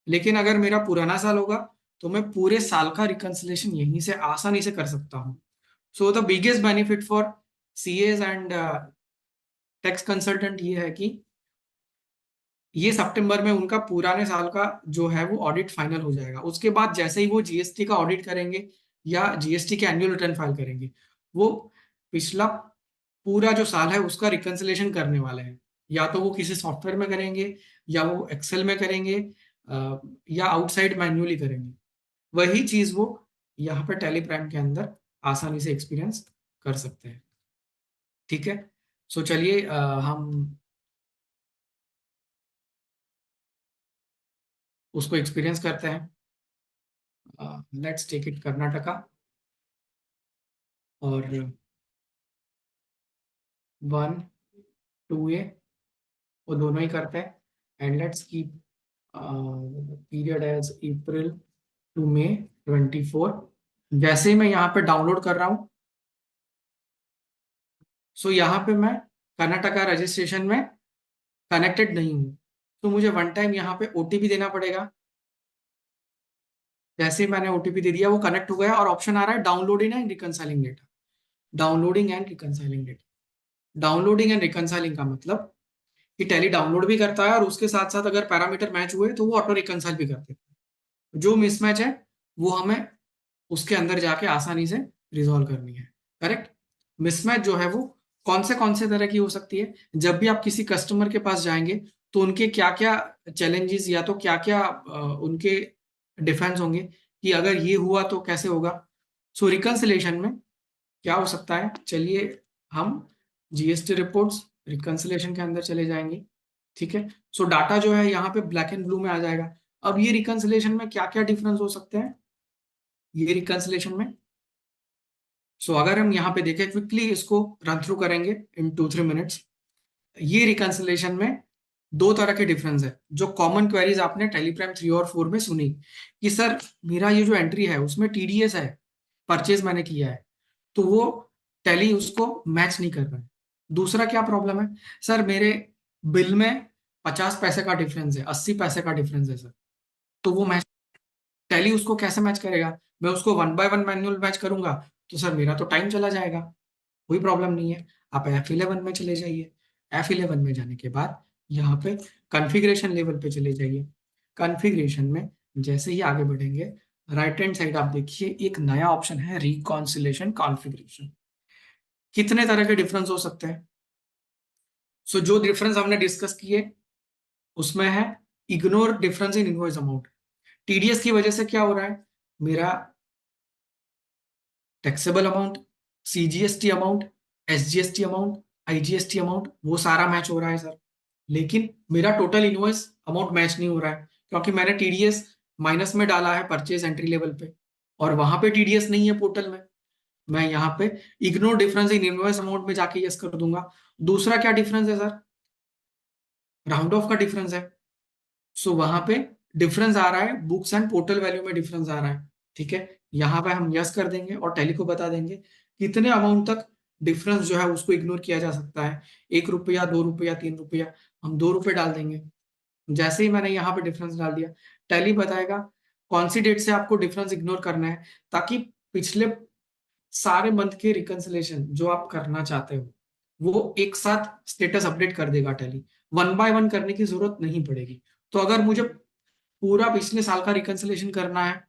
Speaker 2: लेकिन अगर मेरा पुराना साल होगा तो मैं पूरे साल का रिकंसिलेशन यहीं से आसानी से कर सकता हूँ। So the biggest benefit for CEOs and tax consultant ये है कि ये सितंबर में उनका पुराने साल का जो है वो ऑडिट फाइनल हो जाएगा। उसके बाद जैसे ही वो जीएसटी का ऑडिट करेंगे या जीएसटी के एनुअल रिटर्न फाइल करेंगे, वो पिछला पूरा जो साल है उसका रिकंसिलेशन करने वाले हैं। या तो वो किसी सॉफ्टवेयर में करेंगे, या वो एक्सेल में करेंगे, या आउटसाइड मैन्युअली करेंगे। वही चीज वो यहाँ पे टैली प्राइम के अंदर आसानी से एक्सपीरियंस कर सकते हैं। ठीक है, सो चलिए हम उसको एक्सपीरियंस करते हैं। लेट्स टेक इट कर्नाटका, और 1 2 वो दोनों ही करते हैं। And let's keep period as April to May 24। जैसे ही मैं यहाँ पे डाउनलोड कर रहा हूँ, सो यहाँ पे मैं कर्नाटका रजिस्ट्रेशन में कनेक्टेड नहीं हूँ, तो मुझे वन टाइम यहाँ पे ओटीपी देना पड़ेगा। जैसे ही मैंने ओटीपी दे दिया वो कनेक्ट हो गया, और ऑप्शन आ रहा है downloading and reconciling data. Downloading and reconciling data, downloading and reconciling का मतलब कि टैली डाउनलोड भी करता है और उसके साथ साथ अगर पैरामीटर मैच हुए तो वो ऑटो रिकंसाइल भी कर देता है। जो मिसमैच है वो हमें उसके अंदर जाके आसानी से रिजॉल्व करनी है, करेक्ट। मिसमैच जो है वो कौन से तरह की हो सकती है? जब भी आप किसी कस्टमर के पास जाएंगे तो उनके क्या क्या चैलेंजेस या तो क्या क्या उनके डिफेंस होंगे कि अगर ये हुआ तो कैसे होगा। सो रिकंसिलेशन में क्या हो सकता है, चलिए हम जीएसटी रिपोर्ट्स रिकंसिलेशन के अंदर चले जाएंगे। ठीक है, सो डाटा जो है यहाँ पे ब्लैक एंड ब्लू में आ जाएगा। अब ये रिकंसिलेशन में क्या क्या डिफरेंस हो सकते हैं ये रिकंसिलेशन में? सो अगर हम यहाँ पे देखें, क्विकली इसको रन थ्रू करेंगे इन 2-3 मिनट्स। ये रिकंसिलेशन में दो तरह के डिफरेंस है। जो कॉमन क्वेरीज आपने टेलीप्राइम 3 और 4 में सुनी कि सर मेरा ये जो एंट्री है उसमें टीडीएस है, परचेज मैंने किया है, तो वो टैली उसको मैच नहीं कर रहा है। दूसरा क्या प्रॉब्लम है, सर मेरे बिल में 50 पैसे का डिफरेंस है, 80 पैसे का डिफरेंस है सर, तो वो मैच, टैली उसको कैसे मैच करेगा? मैं उसको 1 बाय 1 मैन्युअल मैच करूंगा तो सर मेरा तो टाइम चला जाएगा। कोई प्रॉब्लम नहीं है, आप F11 में चले जाइए। F11 में जाने के बाद यहाँ पे कॉन्फ़िगरेशन लेवल पे चले जाइए। कॉन्फ़िगरेशन में जैसे ही आगे बढ़ेंगे, राइट हैंड साइड आप देखिए एक नया ऑप्शन है, रिकॉन्सिलेशन कॉन्फ़िगरेशन। कितने तरह के डिफरेंस हो सकते हैं? सो जो डिफरेंस हमने डिस्कस किए उसमें है ignore difference in invoice amount. TDS की वजह से क्या हो रहा है, मेरा taxable amount, CGST amount, SGST amount, IGST amount वो सारा मैच हो रहा है सर, लेकिन मेरा टोटल इनवॉइस अमाउंट मैच नहीं हो रहा है क्योंकि मैंने टीडीएस माइनस में डाला है परचेज एंट्री लेवल पे, और वहां पे टीडीएस नहीं है पोर्टल में। मैं यहाँ पे ignore difference in invoice amount में जाके यस कर दूंगा। दूसरा क्या डिफरेंस है सर? राउंड ऑफ का डिफरेंस है। सो वहां पे डिफरेंस आ रहा है, बुक्स एंड पोर्टल वैल्यू में डिफरेंस आ रहा है। ठीक है, यहाँ पे हम यस कर देंगे और टैली को बता देंगे कितने अमाउंट तक डिफरेंस जो है उसको इग्नोर किया जा सकता है। 1 रुपया, 2 रुपया, 3 रुपया, हम 2 रुपये डाल देंगे। जैसे ही मैंने यहाँ पे डिफरेंस डाल दिया, टैली बताएगा कौन सी डेट से आपको डिफरेंस इग्नोर करना है, ताकि पिछले सारे मंथ के रिकंसिलेशन जो आप करना चाहते हो वो एक साथ स्टेटस अपडेट कर देगा टैली। 1 बाय 1 करने की जरूरत नहीं पड़ेगी। तो अगर मुझे पूरा पिछले साल का रिकंसिलेशन करना है,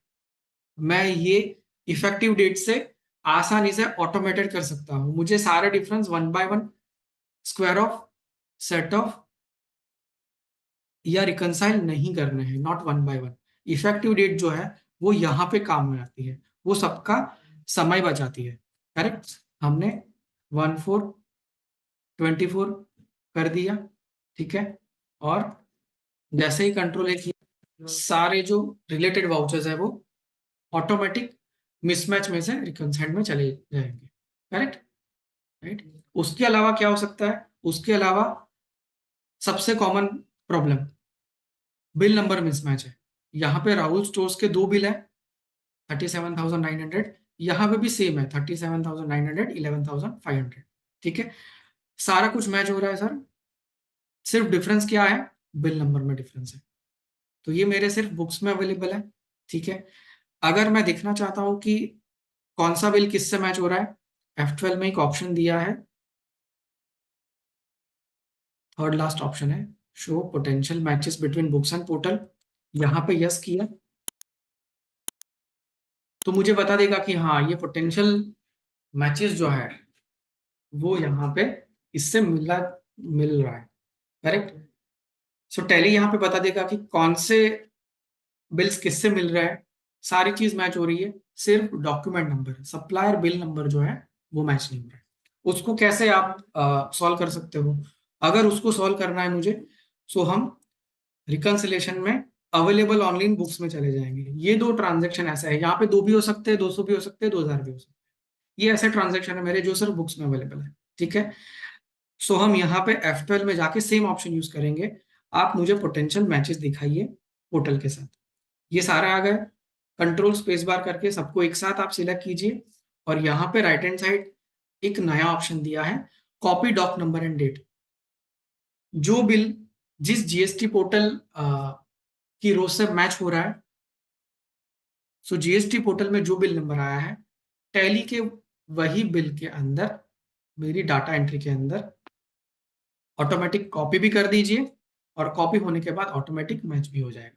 Speaker 2: मैं ये इफेक्टिव डेट से आसानी से ऑटोमेटेड कर सकता हूं। मुझे सारे difference 1 by 1 square off, set off या रिकंसाइल नहीं करने हैं, नॉट 1 बाय 1। इफेक्टिव डेट जो है वो यहाँ पे काम में आती है, वो सबका समय बचाती है, करेक्ट। हमने 1/4/24 कर दिया, ठीक है, और जैसे ही कंट्रोल ए किया, सारे जो रिलेटेड वाउचर्स है वो ऑटोमेटिक मिसमैच में से रिकंसाइल में चले जाएंगे, करेक्ट, राइट। उसके अलावा क्या हो सकता है? उसके अलावा सबसे common problem bill number mismatch है। यहाँ पे राहुल स्टोर्स के 2 बिल है 37,900, यहाँ पे भी सेम है 37,900, 11,500। ठीक है, सारा कुछ मैच हो रहा है सर, सिर्फ डिफरेंस क्या है, बिल नंबर में डिफरेंस है। तो ये मेरे सिर्फ बुक्स में अवेलेबल है। ठीक है, अगर मैं देखना चाहता हूं कि कौन सा बिल किससे मैच हो रहा है, F12 में एक ऑप्शन दिया है, थर्ड लास्ट ऑप्शन है, show potential matches between books and portal. यहाँ पे यस किया तो मुझे बता देगा कि हाँ ये पोटेंशियल मैचेस जो है वो यहाँ पे इससे मिल रहा है। करेक्ट। सो टैली यहाँ पे बता देगा कि कौन से बिल्स किससे मिल रहा है, सारी चीज मैच हो रही है, सिर्फ document number supplier bill number जो है वो मैच नहीं हो रहा है। उसको कैसे आप सॉल्व कर सकते हो, अगर उसको सॉल्व करना है मुझे, सो हम रिकंसिलेशन में अवेलेबल ऑनलाइन बुक्स में चले जाएंगे। ये 2 ट्रांजेक्शन ऐसा है, यहाँ पे 2 भी हो सकते हैं, 200 भी हो सकते हैं, 2000 भी हो सकते हैं। ये ऐसे ट्रांजेक्शन है मेरे जो सिर्फ बुक्स में अवेलेबल है। ठीक है, सो हम यहाँ पे F12 में जाके सेम ऑप्शन यूज करेंगे, आप मुझे पोटेंशियल मैचेस दिखाइए पोर्टल के साथ। ये सारा आ गया, कंट्रोल स्पेस बार करके सबको एक साथ आप सिलेक्ट कीजिए, और यहाँ पे राइट हैंड साइड एक नया ऑप्शन दिया है, copy doc number and date. जो बिल जिस जीएसटी पोर्टल की रो से मैच हो रहा है, सो जीएसटी पोर्टल में जो बिल नंबर आया है, टैली के वही बिल के अंदर मेरी डाटा एंट्री के अंदर ऑटोमेटिक कॉपी भी कर दीजिए, और कॉपी होने के बाद ऑटोमेटिक मैच भी हो जाएगा।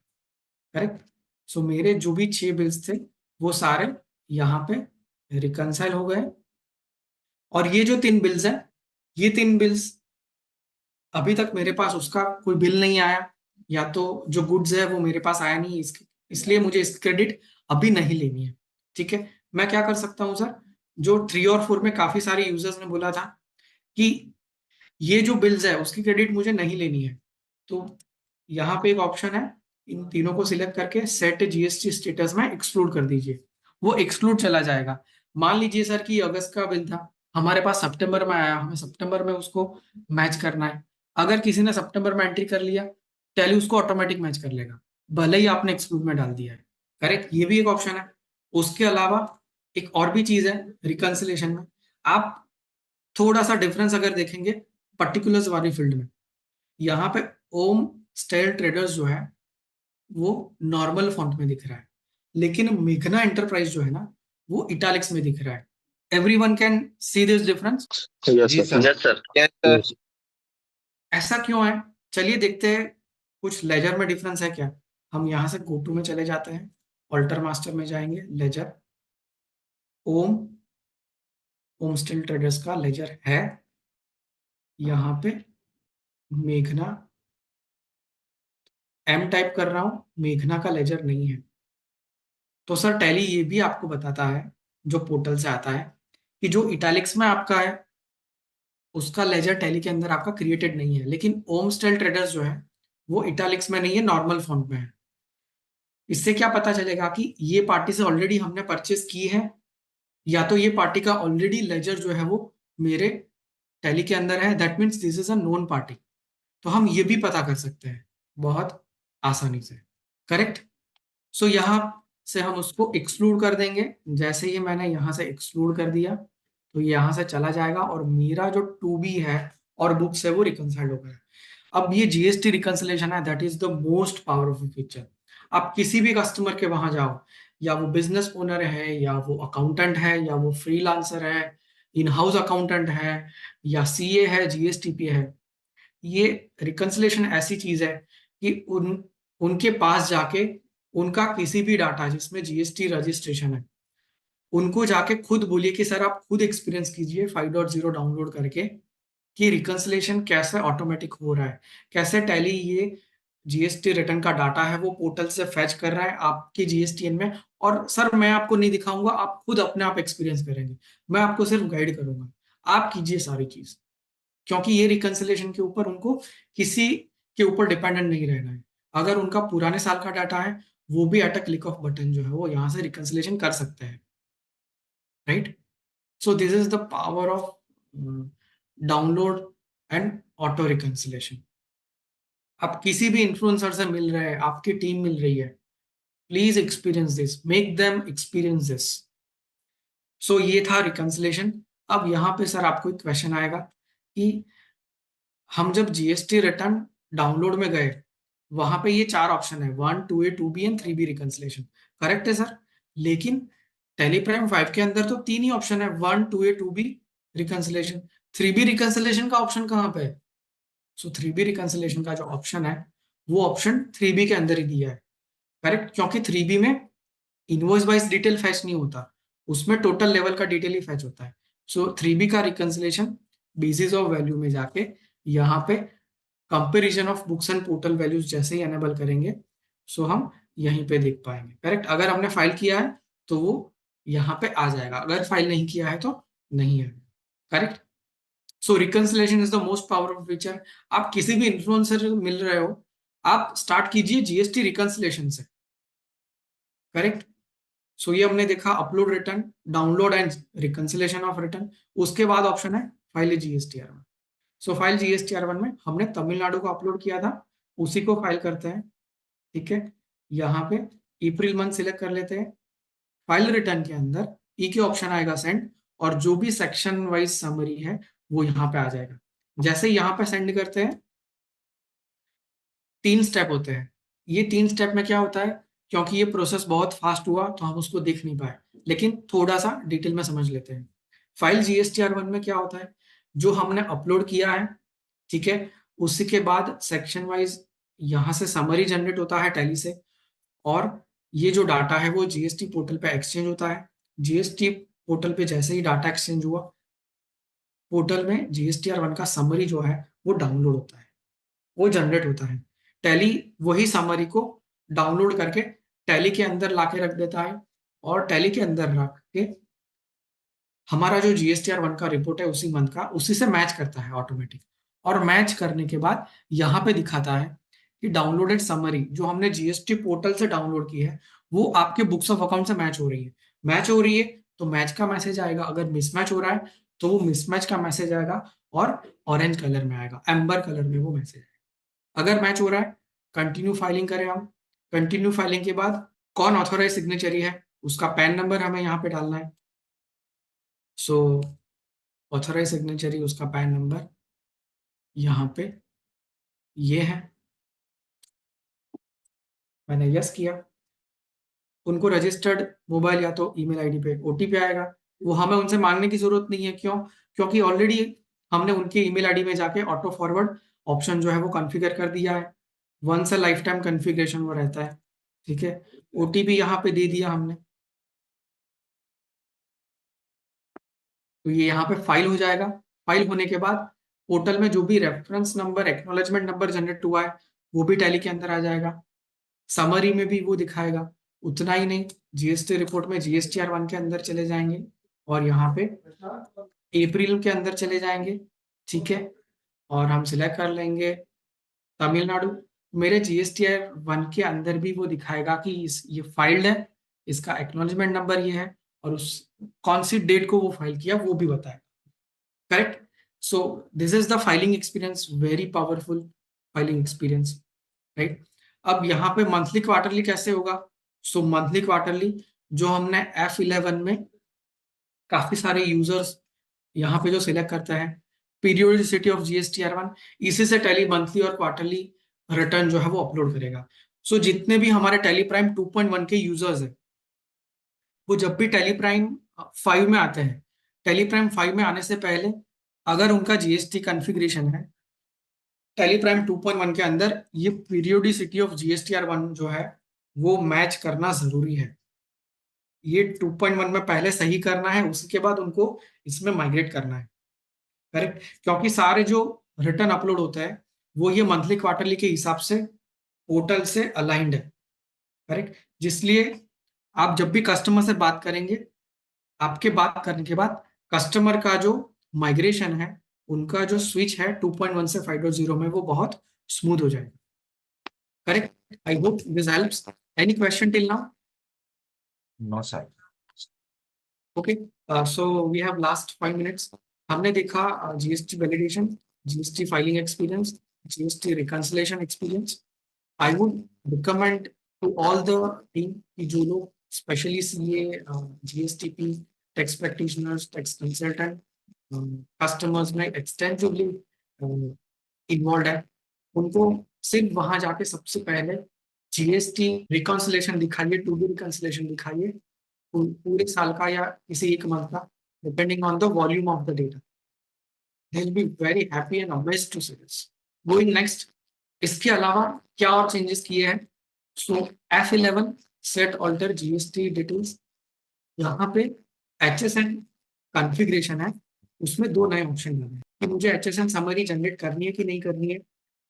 Speaker 2: करेक्ट। सो मेरे जो भी 6 बिल्स थे वो सारे यहाँ पे रिकंसाइल हो गए, और ये जो 3 बिल्स हैं, ये 3 बिल्स अभी तक मेरे पास उसका कोई बिल नहीं आया, या तो जो गुड्स है वो मेरे पास आया नहीं, इसलिए मुझे इसकी क्रेडिट अभी नहीं लेनी है। ठीक है, मैं क्या कर सकता हूँ सर, जो 3 और 4 में काफी सारे यूजर्स ने बोला था कि ये जो बिल्स है उसकी क्रेडिट मुझे नहीं लेनी है, तो यहाँ पे एक ऑप्शन है, इन तीनों को सिलेक्ट करके सेट जीएसटी स्टेटस में एक्सक्लूड कर दीजिए, वो एक्सक्लूड चला जाएगा। मान लीजिए सर कि अगस्त का बिल था, हमारे पास सितंबर में आया, हमें सितंबर में उसको मैच करना है, अगर किसी ने सितंबर में एंट्री कर लिया, टैली उसको ऑटोमेटिक मैच कर लेगा, भले ही आपने एक्सक्लूड में डाल दिया है। करेक्ट, ये भी एक ऑप्शन है। उसके अलावा एक और भी चीज है रिकंसिलेशन में, आप थोड़ा सा डिफरेंस अगर देखेंगे पर्टिकुलर्स वाली फील्ड में, यहाँ पे ओम स्टाइल ट्रेडर्स जो है वो नॉर्मल फॉन्ट में दिख रहा है, लेकिन मेघना एंटरप्राइज जो है ना वो इटैलिक्स में दिख रहा है। Everyone can see this difference.
Speaker 3: जी sir.
Speaker 4: Yes sir.
Speaker 3: Yes sir.
Speaker 2: ऐसा क्यों है, चलिए देखते हैं कुछ लेजर में डिफरेंस है क्या। हम यहाँ से गो टू में चले जाते हैं, ऑल्टर मास्टर में जाएंगे, लेजर, ओम, ओम स्टील ट्रेडर्स का लेजर है, यहाँ पे मेघना, एम टाइप कर रहा हूं, मेघना का लेजर नहीं है। तो सर टैली ये भी आपको बताता है जो पोर्टल से आता है कि जो इटैलिक्स में आपका है उसका लेजर टैली के अंदर आपका क्रिएटेड नहीं है, लेकिन ओम स्टाइल ट्रेडर्स जो है वो इटैलिक्स में नहीं है, नॉर्मल फॉन्ट में है। इससे क्या पता चलेगा कि ये पार्टी से ऑलरेडी हमने परचेस की है, या तो ये पार्टी का ऑलरेडी लेजर जो है वो मेरे टैली के अंदर है, that means this is a known party. तो हम ये भी पता कर सकते हैं बहुत आसानी से। करेक्ट। सो यहाँ से हम उसको एक्सक्लूड कर देंगे, जैसे ही मैंने यहाँ से एक्सक्लूड कर दिया तो ये यहाँ से चला जाएगा, और मेरा जो टू बी है और बुक्स है वो रिकंसाइल्ड हो गया। अब ये जीएसटी रिकंसिलेशन है, that is the most powerful feature. आप किसी भी कस्टमर के वहां जाओ, या वो बिजनेस ओनर है, या वो अकाउंटेंट है, या वो फ्रीलांसर है, इन हाउस अकाउंटेंट है, या सीए है, जीएसटीपी है, ये रिकंसिलेशन ऐसी चीज है कि उनके पास जाके उनका किसी भी डाटा जिसमें जीएसटी रजिस्ट्रेशन है, उनको जाके खुद बोलिए कि सर आप खुद एक्सपीरियंस कीजिए 5.0 डाउनलोड करके कि रिकंसिलेशन कैसे ऑटोमेटिक हो रहा है, कैसे टैली ये जीएसटी रिटर्न का डाटा है वो पोर्टल से फैच कर रहा है आपके जीएसटीएन में। और सर मैं आपको नहीं दिखाऊंगा, आप खुद अपने आप एक्सपीरियंस करेंगे, मैं आपको सिर्फ गाइड करूंगा, आप कीजिए सारी चीज, क्योंकि ये रिकंसिलेशन के ऊपर उनको किसी के ऊपर डिपेंडेंट नहीं रहना है। अगर उनका पुराने साल का डाटा है वो भी at a click off button जो है वो यहाँ से रिकंसिलेशन कर सकते हैं। Right. So this is the power of download and auto reconciliation. आप किसी भी इन्फ्लुएंसर से मिल रहे हैं, आपकी टीम मिल रही है, please experience this, make them experience this. So ये था रिकंसिलेशन। अब यहाँ पे सर आपको एक क्वेश्चन आएगा कि हम जब जीएसटी रिटर्न डाउनलोड में गए, वहां पे ये 4 ऑप्शन है, 1, 2A, 2B and 3B reconciliation. Correct है सर? लेकिन टेली प्राइम 5 के अंदर तो 3 ही ऑप्शन है, 1, 2A, 2B reconciliation. 3B reconciliation का ऑप्शन कहाँ पे है? सो 3B रिकंसिलेशन का जो ऑप्शन है, वो ऑप्शन 3B के अंदर ही दिया है। करेक्ट, क्योंकि 3B में इनवॉइस वाइज डिटेल फैच नहीं होता, उसमें टोटल लेवल का डिटेल ही फैच होता है। सो 3B का रिकंसिलेशन बेसिस ऑफ वैल्यू में जाके यहाँ पे comparison of books and portal values जैसे ही एनेबल करेंगे, सो हम यहीं पे देख पाएंगे। करेक्ट, अगर हमने फाइल किया है तो वो यहाँ पे आ जाएगा, अगर फाइल नहीं किया है तो नहीं है। Correct, so reconciliation is the most powerful feature. आप किसी भी इन्फ्लुएंसर से मिल रहे हो, आप स्टार्ट कीजिए जीएसटी रिकंसिलेशन से। करेक्ट, सो ये हमने देखा upload return, download and reconciliation of return. उसके बाद ऑप्शन है फाइल जीएसटीआर1। सो फाइल जीएसटीआर1 में हमने तमिलनाडु को अपलोड किया था, उसी को फाइल करते हैं। ठीक है, यहाँ पे अप्रैल मंथ सिलेक्ट कर लेते हैं। फाइल रिटर्न के अंदर ई के ऑप्शन आएगा सेंड, और जो भी सेक्शन वाइज समरी है वो यहाँ पे आ जाएगा। जैसे यहाँ पे सेंड करते हैं, 3 स्टेप होते हैं। ये 3 स्टेप में क्या होता है, क्योंकि ये प्रोसेस बहुत फास्ट हुआ तो हम उसको देख नहीं पाए, लेकिन थोड़ा सा डिटेल में समझ लेते हैं। फाइल जीएसटीआर1 में क्या होता है, जो हमने अपलोड किया है, ठीक है, उसी के बाद सेक्शन वाइज यहाँ से समरी जनरेट होता है टैली से, और ये जो डाटा है वो जीएसटी पोर्टल पे एक्सचेंज होता है। जीएसटी पोर्टल पे जैसे ही डाटा एक्सचेंज हुआ, पोर्टल में जीएसटीआर1 का समरी जो है वो डाउनलोड होता है, वो जनरेट होता है। टैली वही समरी को डाउनलोड करके टैली के अंदर लाके रख देता है, और टैली के अंदर रख के हमारा जो जीएसटीआर1 का रिपोर्ट है उसी मंथ का, उसी से मैच करता है ऑटोमेटिक। और मैच करने के बाद यहाँ पे दिखाता है कि डाउनलोडेड समरी जो हमने जीएसटी पोर्टल से डाउनलोड की है वो आपके बुक्स ऑफ अकाउंट से मैच हो रही है। मैच हो रही है तो मैच का मैसेज आएगा, अगर मिसमैच हो रहा है तो वो मिसमैच का मैसेज आएगा, और ऑरेंज कलर में आएगा, एम्बर कलर में वो मैसेज आएगा। अगर मैच हो रहा है, कंटिन्यू फाइलिंग करें हम। कंटिन्यू फाइलिंग के बाद कौन ऑथोराइज सिग्नेचरी है उसका पैन नंबर हमें यहाँ पे डालना है। सो ऑथराइज सिग्नेचरी, उसका पैन नंबर यहाँ पे ये है, मैंने यस किया। उनको रजिस्टर्ड मोबाइल या तो ईमेल आईडी पे ओटीपी आएगा, वो हमें उनसे मांगने की जरूरत नहीं है। क्यों? क्योंकि ऑलरेडी हमने उनके ईमेल आईडी में जाके ऑटो फॉरवर्ड ऑप्शन जो है वो कॉन्फ़िगर कर दिया है। Once a lifetime configuration वो रहता है। ठीक है, ओटीपी यहाँ पे दे दिया हमने, तो ये यहाँ पे फाइल हो जाएगा। फाइल होने के बाद पोर्टल में जो भी reference number, acknowledgement number generate हुआ है वो भी टैली के अंदर आ जाएगा, समरी में भी वो दिखाएगा। उतना ही नहीं, जीएसटी रिपोर्ट में जीएसटीआर1 के अंदर चले जाएंगे और यहाँ पे अप्रैल के अंदर चले जाएंगे। ठीक है, और हम सिलेक्ट कर लेंगे तमिलनाडु। मेरे जीएसटीआर1 के अंदर भी वो दिखाएगा कि ये फाइल्ड है, इसका एक्नॉलेजमेंट नंबर ये है, और उस कौन सी डेट को वो फाइल किया वो भी बताएगा। Correct, so this is the filing experience, very powerful filing experience, right. अब यहाँ पे मंथली क्वार्टरली कैसे होगा? सो मंथली क्वार्टरली जो हमने F11 में काफी सारे यूजर्स यहाँ पे जो सिलेक्ट करते हैं, पीरियोडिसिटी ऑफ जीएसटीआर1, इसी से टैली मंथली और क्वार्टरली रिटर्न जो है वो अपलोड करेगा। सो जितने भी हमारे टैली प्राइम 2.1 के यूजर्स हैं, वो जब भी टैली प्राइम 5 में आते हैं, टैली प्राइम 5 में आने से पहले अगर उनका जीएसटी कॉन्फ़िगरेशन है टैली प्राइम 2.1 के अंदर, ये पीरियोडिसिटी ऑफ जीएसटीआर1 जो है वो मैच करना जरूरी है। ये 2.1 में पहले सही करना है, उसके बाद उनको इसमें माइग्रेट करना है। करेक्ट, क्योंकि सारे जो रिटर्न अपलोड होता है वो ये मंथली क्वार्टरली के हिसाब से पोर्टल से अलाइंड है। करेक्ट, जिसलिए आप जब भी कस्टमर से बात करेंगे, आपके बात करने के बाद कस्टमर का जो माइग्रेशन है, उनका जो स्विच है 2.1 से 5.0 में, वो बहुत स्मूथ हो जाएगा। Correct, I hope this helps. Any question till now?
Speaker 3: No sir.
Speaker 2: Okay, so we have last 5 minutes. हमने देखा GST validation, GST filing experience, GST reconciliation experience. I would recommend to all the team कि जो लोग specially CA, GSTP, tax practitioners, tax consultant, customers में extensively involve है, उनको सिर्फ वहां जाके सबसे पहले GST रिकॉन्सिलेशन दिखाइए, टू बी रिकॉन्सिलेशन दिखाइए पूरे साल का या किसी एक मंथ का, depending on the volume of the data. They'll be very happy and amazed to see this. Going next, इसके अलावा क्या और चेंजेस किए हैं? So F11 set alter GST details. यहाँ पे HSN कॉन्फ़िगरेशन है, उसमें दो नए ऑप्शन लगे हैं कि मुझे HSN समरी जनरेट करनी है कि नहीं करनी है.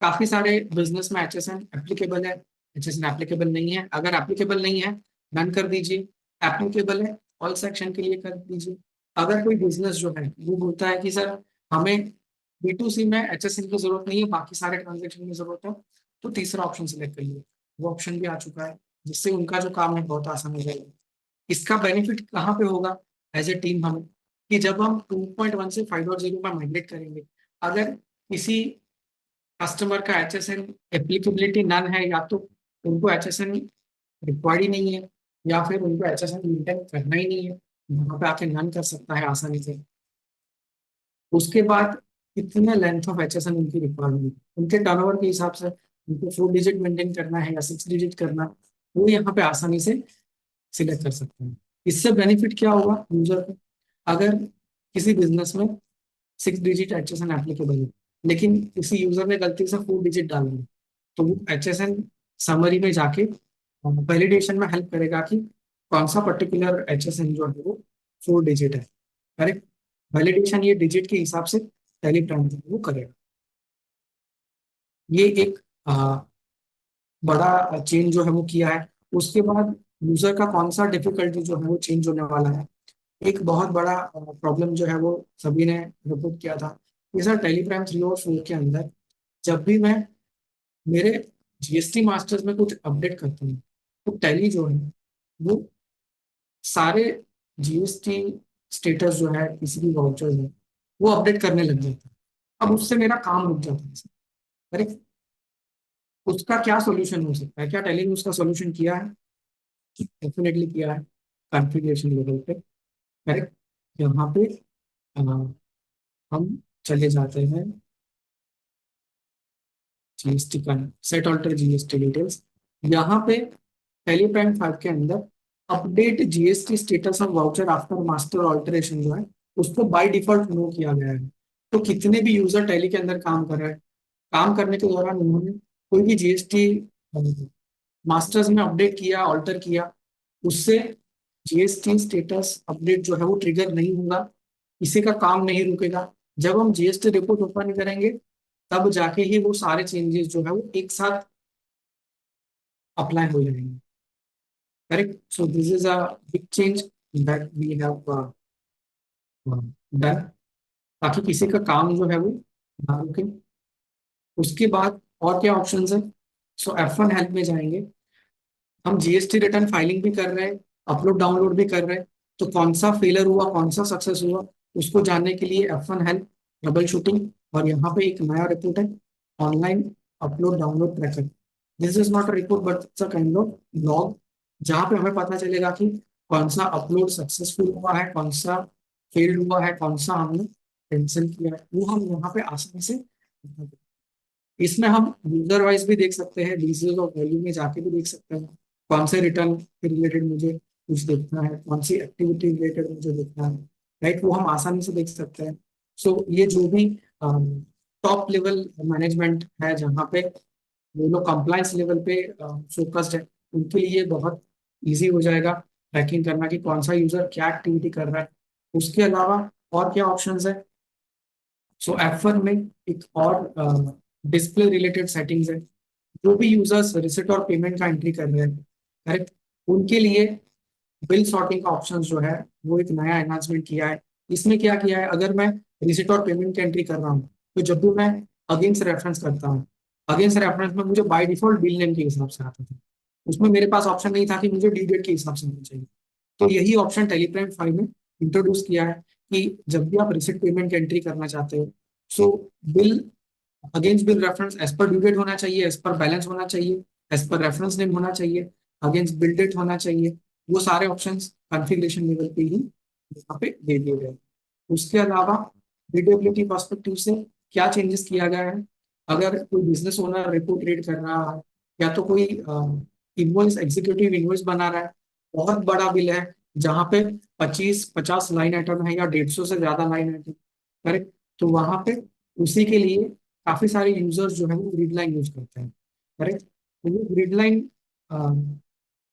Speaker 2: काफी सारे बिजनेस में HSN एप्लीकेबल है, HSN एप्लीकेबल नहीं है. अगर एप्लीकेबल नहीं है, डन कर दीजिए. एप्लीकेबल है, ऑल सेक्शन के लिए कर दीजिए. अगर कोई बिजनेस जो है वो बोलता है कि सर हमें B2C में HSN की जरूरत नहीं है, बाकी सारे ट्रांजेक्शन की जरूरत है, तो तीसरा ऑप्शन सिलेक्ट करिए. वो ऑप्शन भी आ चुका है, जिससे उनका जो काम है बहुत आसान हो जाएगा. इसका बेनिफिट कहाँ पे होगा एज ए टीम हमें, कि जब हम 2.1 से 5.0 में माइग्रेट करेंगे, अगर किसी कस्टमर का HSN एप्लीकेबिलिटी नन है, या तो उनको HSN रिक्वायर्ड ही नहीं है, या फिर उनको HSN मेंटेन करना ही नहीं है, वहाँ पे आके नन कर सकता है आसानी से. उसके बाद कितने लेंथ ऑफ HSN उनकी रिक्वायरमेंट है, उनके टर्नओवर के हिसाब से उनको 4 डिजिट मेंटेन करना है या 6 डिजिट करना, वो यहाँ पे आसानी से सिलेक्ट कर सकते हैं. इससे बेनिफिट क्या होगा यूजर को? अगर किसी बिजनेस में 6 डिजिट HSN एप्लीकेबल है, लेकिन किसी यूजर ने गलती से 4 डिजिट डाल दिया, तो वो HSN समरी में जाके वैलिडेशन में हेल्प करेगा कि कौन सा पर्टिकुलर HSN जो है वो 4 डिजिट है. करेक्ट. वैलिडेशन ये डिजिट के हिसाब से टैली प्राइम वो करेगा. ये एक बड़ा चेंज जो है वो किया है. उसके बाद यूजर का कौन सा डिफिकल्टी जो है वो चेंज होने वाला है. एक बहुत बड़ा प्रॉब्लम जो है वो सभी ने रिपोर्ट किया था कि सर टैली प्राइम 3 और 4 के अंदर जब भी मैं मेरे GST मास्टर्स में कुछ अपडेट करता हूँ, तो टैली जो है वो सारे GST स्टेटस जो है किसी भी वाउचर में वो अपडेट करने लग जाता है. अब उससे मेरा काम रुक जाता है. करेक्ट. उसका क्या सोल्यूशन हो सकता है? क्या टैली ने उसका सोल्यूशन किया है? डेफिनेटली किया है, कॉन्फ़िगरेशन लेवल पे. करेक्ट. यहाँ पे अ, हम चले जाते हैं GST का सेट ऑल्टर GST डिटेल्स. यहाँ पे टैली प्राइम 5 के अंदर update GST status of voucher after master alteration जो है उसको बाय डिफॉल्ट नो किया गया है. तो कितने भी यूजर टैली के अंदर काम कर रहे हैं, काम करने के दौरान उन्होंने कोई भी GST मास्टर्स में अपडेट किया, ऑल्टर किया, उससे GST स्टेटस अपडेट जो है वो ट्रिगर नहीं होगा, किसी का काम नहीं रुकेगा. जब हम GST रिपोर्ट ओपन करेंगे, तब जाके ही वो सारे चेंजेस जो है वो एक साथ अप्लाई हो जाएंगे. Correct. So this is a big change that we have done, ताकि किसी का काम जो है वो ना रुके. उसके बाद और क्या ऑप्शंस है? सो F1 हेल्प में जाएंगे. हम GST रिटर्न फाइलिंग भी कर रहे हैं, अपलोड डाउनलोड भी कर रहे हैं, तो कौन सा फेलर हुआ, कौन सा सक्सेस हुआ, उसको जानने के लिए F1 हेल्प, ट्रबल शूटिंग. और यहाँ पे एक नया रिपोर्ट है, online upload download tracker. This is not a report but it's a kind of log, जहाँ पे हमें पता चलेगा कि कौन सा अपलोड सक्सेसफुल हुआ है, कौन सा फेल्ड हुआ है, कौन सा हमने कैंसिल किया है, वो हम यहाँ पे आसानी से. इसमें हम यूजर वाइज भी देख सकते हैं, डिजीज ऑफ वैल्यू में जाके भी देख सकते हैं कौन से रिटर्न के रिलेटेड मुझे कुछ देखना है, कौन सी एक्टिविटी रिलेटेड मुझे देखना है. राइट. वो हम आसानी से देख सकते हैं. सो ये जो भी टॉप लेवल मैनेजमेंट है, जहाँ पे वो लोग कंप्लायंस लेवल पे फोकस्ड है, उनके लिए बहुत इजी हो जाएगा ट्रैकिंग करना कि कौन सा यूजर क्या एक्टिविटी कर रहा है. उसके अलावा और क्या ऑप्शंस है? सो F1 में एक और डिस्प्ले रिलेटेड सेटिंग्स है. जो भी यूजर्स रिसिट और पेमेंट का एंट्री कर रहे हैं, करेक्ट, उनके लिए बिल सॉर्टिंग का ऑप्शन जो है वो एक नया एनहांसमेंट किया है. इसमें क्या किया है? अगर मैं रिसिट और पेमेंट की एंट्री कर रहा हूँ, तो जब भी मैं अगेंस्ट रेफरेंस करता हूँ, अगेंस्ट रेफरेंस में मुझे बाय डिफॉल्ट बिल नेम के हिसाब से आता था. उसमें मेरे पास ऑप्शन नहीं था कि मुझे डी डेट के हिसाब से होना चाहिए. तो यही ऑप्शन टेलीप्राइम 5 में इंट्रोड्यूस किया है कि जब भी आप रिसिट पेमेंट की एंट्री करना चाहते हो, so bill against bill reference as per due date होना चाहिए, एज पर बैलेंस होना चाहिए, एज पर रेफरेंस नेम होना चाहिए, अगेंस्ट बिल डेट होना चाहिए। वो सारे ऑप्शंस कॉन्फ़िगरेशन लेवल पे ही यहाँ पे दे दिए गए। उसके अलावा रीडेबिलिटी पर्सपेक्टिव से क्या चेंजेस किया गया है, अगर कोई बिजनेस ओनर रिपोर्ट रीड कर रहा है या तो कोई इनवॉइस एग्जीक्यूटिव इनवॉइस बना रहा है, बहुत बड़ा बिल है जहाँ पे 25-50 लाइन आइटम है या 150 से ज्यादा लाइन आइटम, करेक्ट, तो वहां पे उसी के लिए काफी सारे यूजर्स जो है वो ग्रिड लाइन यूज करते हैं, करेक्ट। तो वो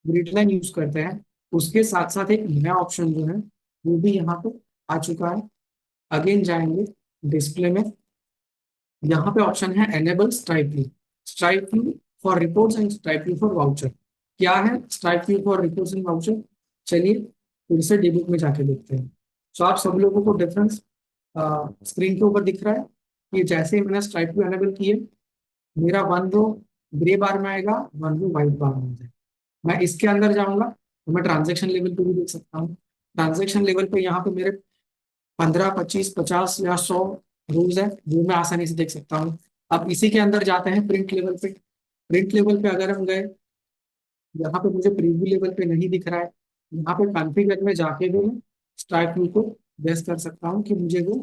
Speaker 2: ग्रिड लाइन यूज करते हैं। उसके साथ साथ एक नया ऑप्शन जो है वो भी यहाँ पे आ चुका है। अगेन जाएंगे डिस्प्ले में, यहाँ पे ऑप्शन है enable stripe view for reports and stripe view for voucher. क्या है stripe view for reports and voucher, चलिए फिर से डिबुक में जाके देखते हैं। तो आप सब लोगों को डिफरेंस स्क्रीन के ऊपर दिख रहा है कि जैसे ही मैंने स्ट्राइप व्यू एनेबल किए, मेरा वन रो ग्रे बार में आएगा, वन रो व्हाइट बार में आएगा। मैं इसके अंदर जाऊंगा तो मैं ट्रांजेक्शन लेवल पे भी देख सकता हूँ। ट्रांजेक्शन लेवल पे यहाँ पे मेरे 15, 25, 50 या 100 रूल्स है जो मैं आसानी से देख सकता हूँ। अब इसी के अंदर जाते हैं प्रिंट लेवल पे। प्रिंट लेवल पे अगर हम गए, यहाँ पे मुझे प्रीव्यू लेवल पे नहीं दिख रहा है, यहाँ पे कॉन्फ़िगर में जाके भी मैं स्ट्राइक व्यू को गेस कर सकता हूँ कि मुझे वो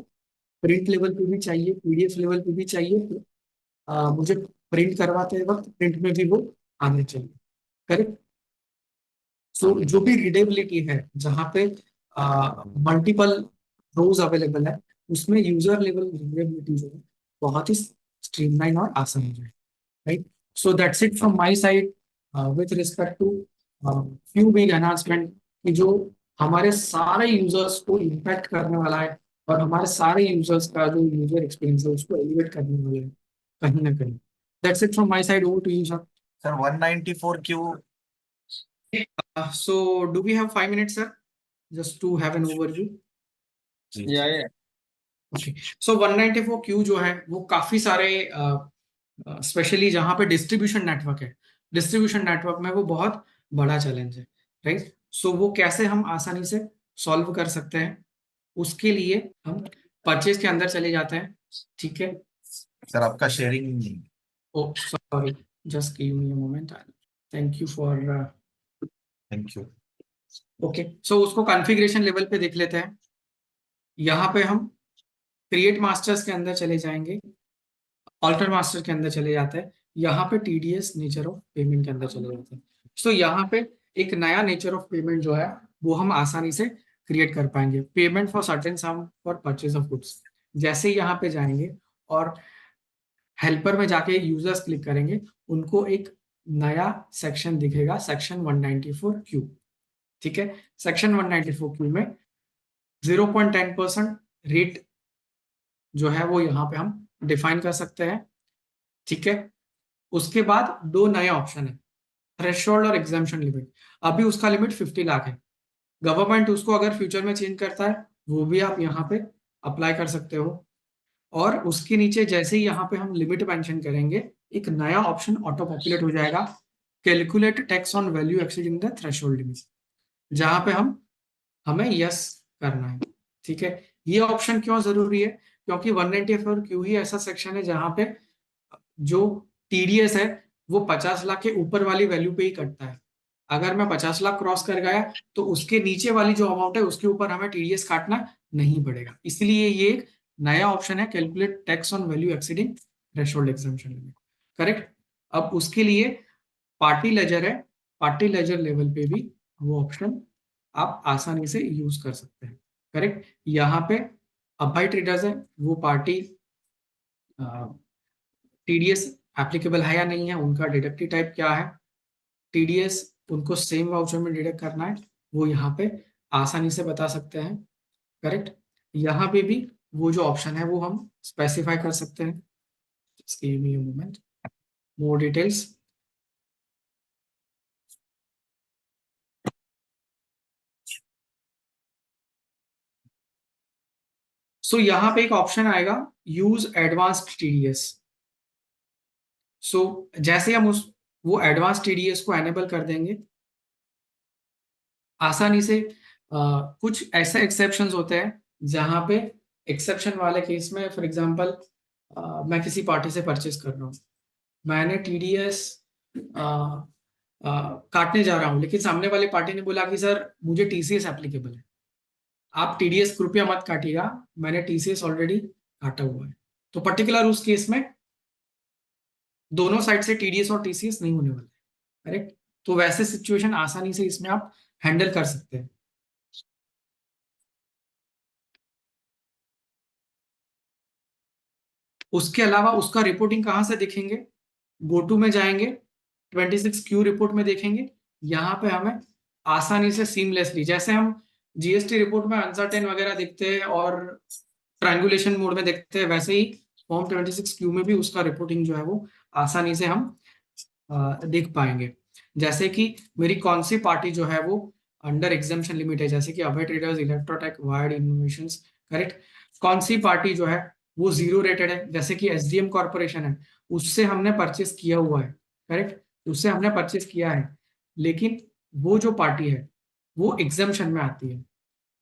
Speaker 2: प्रिंट लेवल पे भी चाहिए, पीडीएफ लेवल पे भी चाहिए, मुझे प्रिंट करवाते वक्त प्रिंट में भी वो आने चाहिए, करेक्ट। सो जो भी रीडेबिलिटी है जहाँ पे मल्टीपल रोज अवेलेबल है, उसमें यूजर लेवल रीडेबिलिटी जो है बहुत ही स्ट्रीमलाइन और आसान हो जाए, right. So that's it from my side with respect to few big enhancement कि जो हमारे सारे यूजर्स को इम्पैक्ट करने वाला है और हमारे सारे यूजर्स का जो यूजर एक्सपीरियंस है उसको एलिवेट करने वाला है कहीं ना कहीं। That's it from my side, over to you sir.
Speaker 3: Sir 194 Q.
Speaker 2: So, do we have 5 minutes, sir? Just to have an overview.
Speaker 3: जी
Speaker 1: या या
Speaker 2: Okay. So 194 क्यू जो है वो काफी सारे स्पेशली जहां पे डिस्ट्रीब्यूशन नेटवर्क है, डिस्ट्रीब्यूशन नेटवर्क में वो बहुत बड़ा चैलेंज है, राइट। सो वो कैसे हम आसानी से सॉल्व कर सकते हैं, उसके लिए हम परचेज के अंदर चले जाते हैं, ठीक है।
Speaker 3: सर आपका sharing.
Speaker 2: Oh sorry, just give me a moment, thank you for
Speaker 3: thank you.
Speaker 2: Okay. So उसको कॉन्फ़िगरेशन लेवल पे देख लेते हैं। यहाँ पे हम क्रिएट मास्टर्स के अंदर चले जाएंगे, ऑल्टर मास्टर के अंदर चले जाते हैं, यहाँ पे टीडीएस नेचर ऑफ पेमेंट के अंदर चले जाते हैं। सो यहाँ पे एक नया नेचर ऑफ पेमेंट जो है वो हम आसानी से क्रिएट कर पाएंगे, payment for certain some for purchase of goods. जैसे ही यहाँ पे जाएंगे और हेल्पर में जाके यूजर्स क्लिक करेंगे, उनको एक नया सेक्शन दिखेगा, सेक्शन 194 क्यू, ठीक है। सेक्शन 194 क्यू में 0.10% रेट जो है वो यहाँ पे हम डिफाइन कर सकते हैं, ठीक है। उसके बाद दो नए ऑप्शन है, थ्रेशोल्ड और एग्जाम्पशन लिमिट। अभी उसका लिमिट 50 लाख है, गवर्नमेंट उसको अगर फ्यूचर में चेंज करता है वो भी आप यहाँ पे अप्लाई कर सकते हो। और उसके नीचे जैसे ही यहाँ पे हम लिमिट मेंशन करेंगे, एक नया ऑप्शन ऑटो पॉपुलेट हो जाएगा, calculate tax on value exceeding the threshold limit, जहां पे हमें यस करना है, ठीक है। ये ऑप्शन क्यों जरूरी है, क्योंकि 194 क्यू ही ऐसा सेक्शन है जहां पे जो टीडीएस है वो 50 लाख के ऊपर वाली वैल्यू पे ही कटता है। अगर मैं 50 लाख क्रॉस कर गया तो उसके नीचे वाली जो अमाउंट है उसके ऊपर हमें टीडीएस काटना नहीं पड़ेगा, इसलिए ये एक नया ऑप्शन है, calculate tax on value exceeding threshold exemption limit, correct. अब उसके लिए पार्टी लेजर है, पार्टी लेजर लेवल पे भी वो ऑप्शन आप आसानी से यूज कर सकते हैं, करेक्ट। यहाँ पे अबाई ट्रेडर्स है, वो पार्टी टीडीएस एप्लीकेबल है या नहीं है, उनका डिडक्टिव टाइप क्या है, टीडीएस उनको सेम वाउचर में डिडक्ट करना है, वो यहाँ पे आसानी से बता सकते हैं, करेक्ट। यहाँ पे भी वो जो ऑप्शन है वो हम स्पेसिफाई कर सकते हैं। Just give me a moment. More details. सो यहाँ पे एक ऑप्शन आएगा यूज एडवांस्ड टीडीएस। सो जैसे हम उस वो एडवांस टीडीएस को एनेबल कर देंगे, आसानी से कुछ ऐसे एक्सेप्शंस होते हैं जहां पे एक्सेप्शन वाले केस में फॉर एग्जांपल मैं किसी पार्टी से परचेज कर रहा हूँ, मैंने टीडीएस काटने जा रहा हूँ, लेकिन सामने वाली पार्टी ने बोला कि सर मुझे टीसीएस एप्लीकेबल है। आप टीडीएस कृपया मत काटिएगा, मैंने टीसीएस ऑलरेडी काटा हुआ है। तो पर्टिकुलर उस केस में दोनों साइड से टीडीएस और टीसीएस नहीं होने वाला है, करेक्ट। तो वैसे सिचुएशन आसानी से इसमें आप हैंडल कर सकते हैं। उसके अलावा उसका रिपोर्टिंग कहाँ से देखेंगे, गो टू में जाएंगे, 26Q रिपोर्ट में देखेंगे। यहाँ पे हमें आसानी से सीमलेसली, जैसे हम जीएसटी रिपोर्ट में अनसर्टेन वगैरह देखते हैं और ट्रायंगुलेशन मोड में देखते हैं, वैसे ही फॉर्म 26Q में भी उसका रिपोर्टिंग जो है वो आसानी से हम देख पाएंगे। जैसे कि मेरी कौन सी पार्टी जो है वो अंडर एग्जाम्पशन लिमिट है, जैसे कि अभय ट्रेडर्स, इलेक्ट्रोटेक, वायर्ड इनोवेशंस, करेक्ट। कौन सी पार्टी जो है वो जीरो रेटेड है, जैसे कि एसडीएम कॉर्पोरेशन है, उससे हमने परचेस किया हुआ है, करेक्ट, उससे हमने परचेस किया है, लेकिन वो जो पार्टी है वो एग्जाम्पशन में आती है,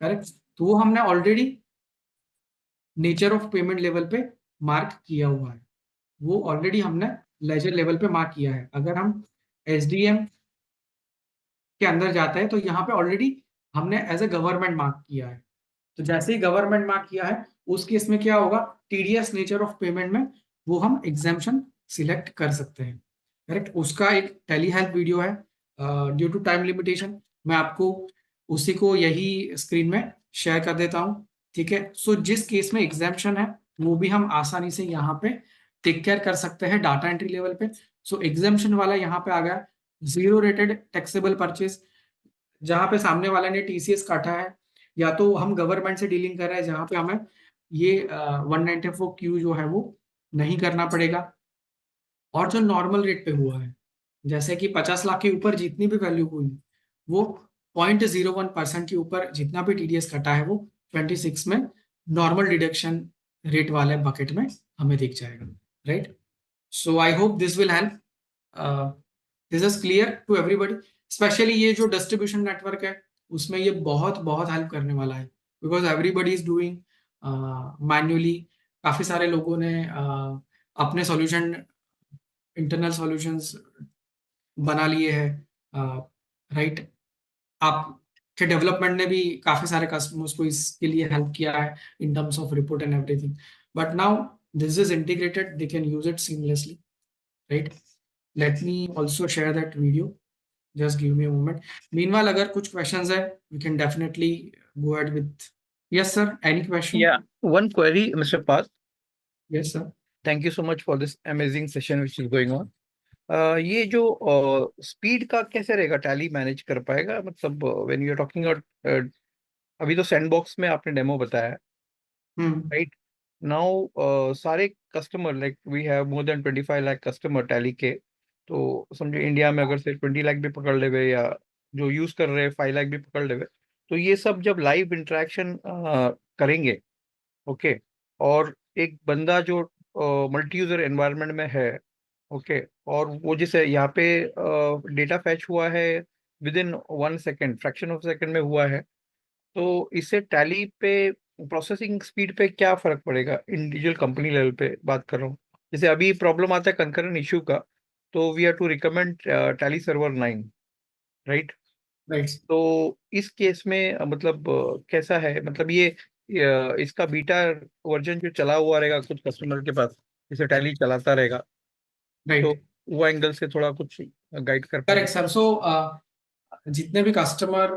Speaker 2: करेक्ट। तो वो हमने already nature of payment level पे मार्क किया हुआ है, वो ऑलरेडी हमने लेजर लेवल पे मार्क किया है। अगर हम एसडीएम के अंदर जाते हैं तो यहाँ पे ऑलरेडी हमने एज ए गवर्नमेंट मार्क किया है। तो जैसे ही गवर्नमेंट मार्क किया है उस केस में क्या होगा, टीडीएस नेचर ऑफ पेमेंट में वो हम एग्जाम्पशन सिलेक्ट कर सकते हैं, करेक्ट। उसका एक टेली हेल्प वीडियो है, ड्यू टू टाइम लिमिटेशन मैं आपको उसी को यही स्क्रीन में शेयर कर देता हूँ, ठीक है। सो जिस केस में एग्जाम्पशन है वो भी हम आसानी से यहाँ पे टेक केयर कर सकते हैं डाटा एंट्री लेवल पे। सो एग्जाम्पशन वाला यहाँ पे आ गया जीरो रेटेड टैक्सेबल परचेज, जहां पे सामने वाले ने टीसीएस काटा है, या तो हम गवर्नमेंट से डीलिंग कर रहे हैं जहां पे हमें ये 194Q जो है वो नहीं करना पड़ेगा। और जो नॉर्मल रेट पे हुआ है, जैसे कि 50 लाख के ऊपर जितनी भी वैल्यू हुई वो 0.01% के ऊपर जितना भी टीडीएस कटा है वो 26 में नॉर्मल डिडक्शन रेट वाले बकेट में हमें दिख जाएगा, right. So I hope this will help, this is clear to everybody. Especially ये जो डिस्ट्रीब्यूशन नेटवर्क है उसमें ये बहुत बहुत हेल्प करने वाला है, because everybody is doing manually. काफी सारे लोगों ने अपने सॉल्यूशन, इंटरनल सॉल्यूशंस बना लिए हैं, राइट। आपके डेवलपमेंट ने भी काफी सारे कस्टमर्स को इसके लिए हेल्प किया है इन terms of report and everything, but now this is integrated, they can use it seamlessly, right. Let me also share that video, just give me a moment. Meanwhile, अगर कुछ questions है, we can definitely go ahead with. Yes, sir. Any question?
Speaker 4: Yeah, one query, Mr. Parth.
Speaker 2: Yes, sir.
Speaker 4: Thank you so much for this amazing session which is going on. ये जो speed का कैसे रहेगा, tally manage कर पाएगा? मतलब when you are talking about, अभी तो सैंडबॉक्स में आपने डेमो बताया, राइट नाउ सारे customer, like we have more than 25 lakh customer Tally के, तो समझो इंडिया में अगर से 20 लाख भी पकड़ लेवे या जो यूज कर रहे हैं 5 लाख भी पकड़ लेवे, तो ये सब जब लाइव इंटरेक्शन करेंगे, ओके, और एक बंदा जो मल्टी यूजर एनवायरनमेंट में है, ओके, और वो जिसे यहाँ पे डेटा फैच हुआ है with in 1 second, fraction of second में हुआ है, तो इससे टैली पे प्रोसेसिंग स्पीड पे क्या फर्क पड़ेगा? इंडिविजुअल कंपनी लेवल पे बात कर रहा हूँ। जैसे अभी प्रॉब्लम आता है कंकरेंट इश्यू का, तो we have to recommend Tally server 9, right.
Speaker 2: Right.
Speaker 4: तो इस केस में मतलब कैसा है, मतलब ये इसका बीटा वर्जन जो चला हुआ रहेगा कुछ कस्टमर के पास, जिसे टैली चलाता रहेगा,
Speaker 2: Right.
Speaker 4: तो वो एंगल से थोड़ा कुछ गाइड कर
Speaker 2: Correct, sir. So, जितने भी कस्टमर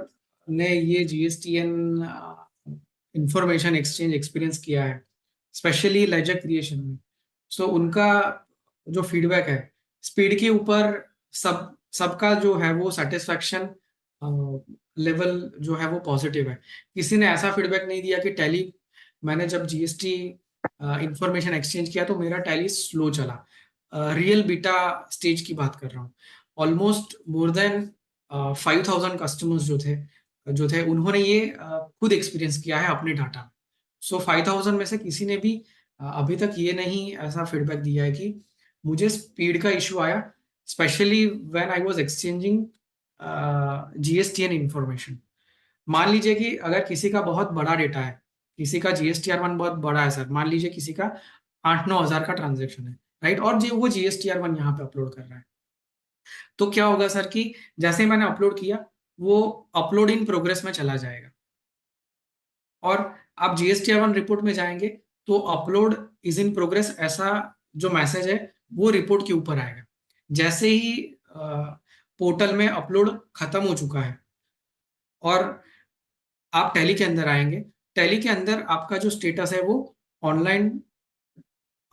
Speaker 2: ने ये जीएसटीएन इंफॉर्मेशन एक्सचेंज एक्सपीरियंस किया है, स्पेशली लेजर क्रिएशन में, सो उनका जो फीडबैक है स्पीड के ऊपर, सबका जो है वो सेटिस्फैक्शन लेवल जो है वो पॉजिटिव है। किसी ने ऐसा फीडबैक नहीं दिया कि टैली, मैंने जब जीएसटी इंफॉर्मेशन एक्सचेंज किया तो मेरा टैली स्लो चला। रियल बीटा स्टेज की बात कर रहा हूँ। ऑलमोस्ट मोर देन 5000 कस्टमर्स जो थे उन्होंने ये खुद एक्सपीरियंस किया है अपने डाटा। सो 5000 में से किसी ने भी अभी तक ये नहीं ऐसा फीडबैक दिया है कि मुझे स्पीड का इशू आया, specially when I was exchanging GSTN information. मान लीजिए कि अगर किसी का बहुत बड़ा डेटा है, किसी का GSTR1 बहुत बड़ा है सर, मान लीजिए किसी का 8-9 हजार का ट्रांजेक्शन है, राइट, और जी वो GSTR1 यहाँ पे अपलोड कर रहा है। तो क्या होगा सर कि जैसे ही मैंने अपलोड किया वो अपलोड इन प्रोग्रेस में चला जाएगा, और आप GSTR1 रिपोर्ट में जाएंगे तो अपलोड इज इन प्रोग्रेस ऐसा जो मैसेज है वो रिपोर्ट के ऊपर आएगा। जैसे ही पोर्टल में अपलोड खत्म हो चुका है और आप टैली के अंदर आएंगे, टैली के अंदर आपका जो स्टेटस है वो online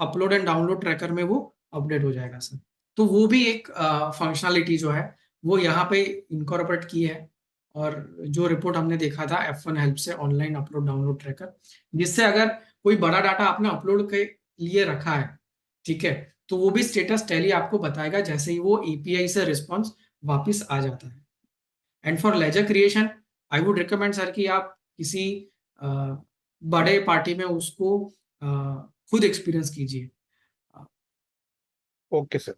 Speaker 2: upload and download tracker में वो अपडेट हो जाएगा सर। तो वो भी एक फंक्शनलिटी जो है वो यहाँ पे इनकॉर्पोरेट की है, और जो रिपोर्ट हमने देखा था F1 हेल्प से ऑनलाइन अपलोड डाउनलोड ट्रैकर, जिससे अगर कोई बड़ा डाटा आपने अपलोड के लिए रखा है, ठीक है, तो वो भी स्टेटस टैली आपको बताएगा जैसे ही वो API से रिस्पॉन्स वापस आ जाता है। And for laser creation I would recommend sir कि आप किसी बड़े पार्टी में उसको खुद एक्सपीरियंस कीजिए,
Speaker 4: okay sir,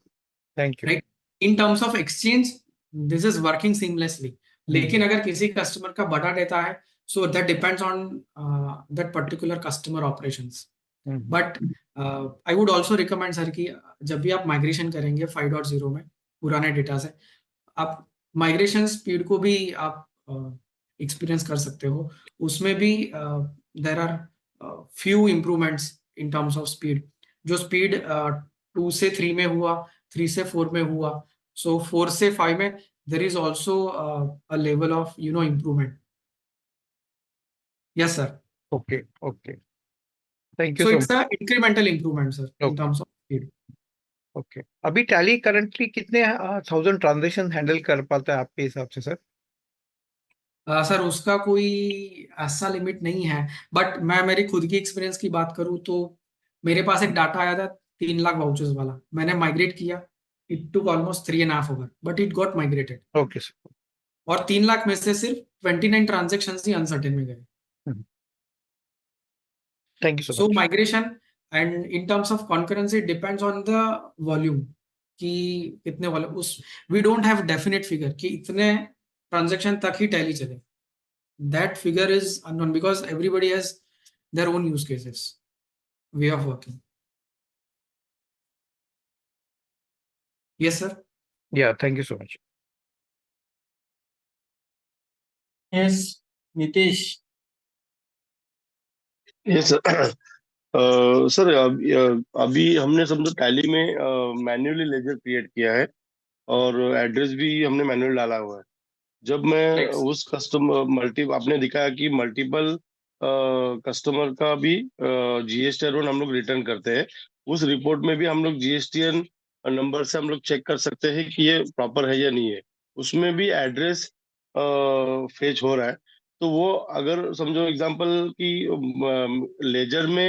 Speaker 4: thank you.
Speaker 2: Right. In terms of exchange this is working seamlessly, लेकिन अगर किसी कस्टमर का बड़ा डेटा है so that depends on that particular customer operations. But I would also recommend sir कि जब भी आप माइग्रेशन करेंगे 5.0 में पुराने डेटा से, आप माइग्रेशन स्पीड को भी आप एक्सपीरियंस कर सकते हो। उसमें भी there are few improvements in terms of speed. जो स्पीड 2 से 3 में हुआ, 3 से 4 में हुआ, सो 4 से 5 में there is also a level of improvement. Yes sir.
Speaker 4: Okay okay, thank you
Speaker 2: so
Speaker 4: so
Speaker 2: it's a incremental improvement sir in
Speaker 4: much.
Speaker 2: Terms of speed.
Speaker 4: Okay, अभी टैली करंटली कितने 1000 ट्रांजेक्शन हैंडल कर पाता है आपके हिसाब से सर?
Speaker 2: सर उसका कोई ऐसा लिमिट नहीं है, बट मैं मेरी खुद की एक्सपीरियंस की बात करूं तो मेरे पास एक डाटा आया था 3 लाख वाउचर्स वाला, मैंने माइग्रेट किया, it took almost 3.5 hour but it got migrated,
Speaker 4: okay sir,
Speaker 2: और 3 लाख में से सिर्फ 29 ट्रांजेक्शन ही अनसर्टेन में गए।
Speaker 4: Thank you so
Speaker 2: so
Speaker 4: much.
Speaker 2: Migration and in terms of concurrency depends on the volume, कि कितने वॉल्यूम, उस we don't have definite figure कि इतने ट्रांजेक्शन तक ही टैली चले। That figure is unknown because everybody has their own use cases, way of working. Yes, sir.
Speaker 4: या thank you so much.
Speaker 5: Yes Nitesh.
Speaker 6: Yes sir, अभी हमने समझो टैली में मैन्युअली लेजर क्रिएट किया है और एड्रेस भी हमने मैन्युअल डाला हुआ है। जब मैं
Speaker 2: Right.
Speaker 6: उस कस्टमर आपने दिखाया कि मल्टीपल कस्टमर का भी GSTN हम लोग रिटर्न करते हैं। उस रिपोर्ट में भी हम लोग GSTN नंबर से हम लोग चेक कर सकते हैं कि ये प्रॉपर है या नहीं है। उसमें भी एड्रेस फेच हो रहा है। तो वो अगर समझो एग्जांपल कि लेजर में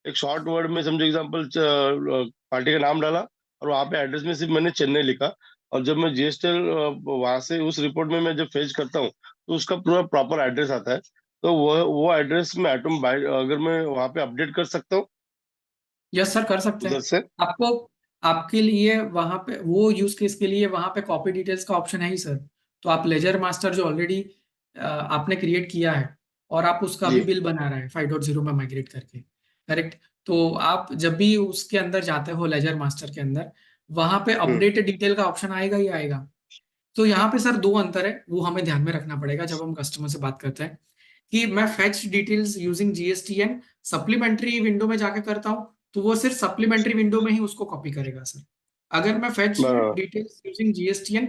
Speaker 6: एक शॉर्ट वर्ड में समझो एग्जांपल पार्टी का नाम डाला और वहां पे एड्रेस में सिर्फ मैंने चेन्नई लिखा, और जब मैं GSTN वहां से उस रिपोर्ट में मैं जब फेच करता हूँ तो उसका पूरा प्रॉपर एड्रेस आता है। तो वो एड्रेस में अगर मैं वहां पे अपडेट कर सकता हूँ
Speaker 2: Yes, sir, कर सकते
Speaker 6: उधर
Speaker 2: हैं।
Speaker 6: से।
Speaker 2: आपको आपके लिए वहां पे वो यूज केस के लिए वहां पे कॉपी डिटेल्स का ऑप्शन है ही सर। तो आप लेजर मास्टर जो ऑलरेडी आपने क्रिएट किया है और आप उसका
Speaker 6: जी।
Speaker 2: भी बिल बना रहे हैं 5.0 में माइग्रेट करके, करेक्ट। तो आप जब भी उसके अंदर जाते हो लेजर मास्टर के अंदर, वहां पे अपडेट डिटेल का ऑप्शन आएगा ही आएगा। तो यहाँ पे सर 2 अंतर है, वो हमें ध्यान में रखना पड़ेगा जब हम कस्टमर से बात करते हैं, कि मैं fetch details using GSTN supplementary window में जाके करता हूँ तो वो सिर्फ सप्लीमेंट्री विंडो में ही उसको कॉपी करेगा सर। अगर मैं फेच
Speaker 6: बराबर।
Speaker 2: डिटेल्स यूजिंग GSTN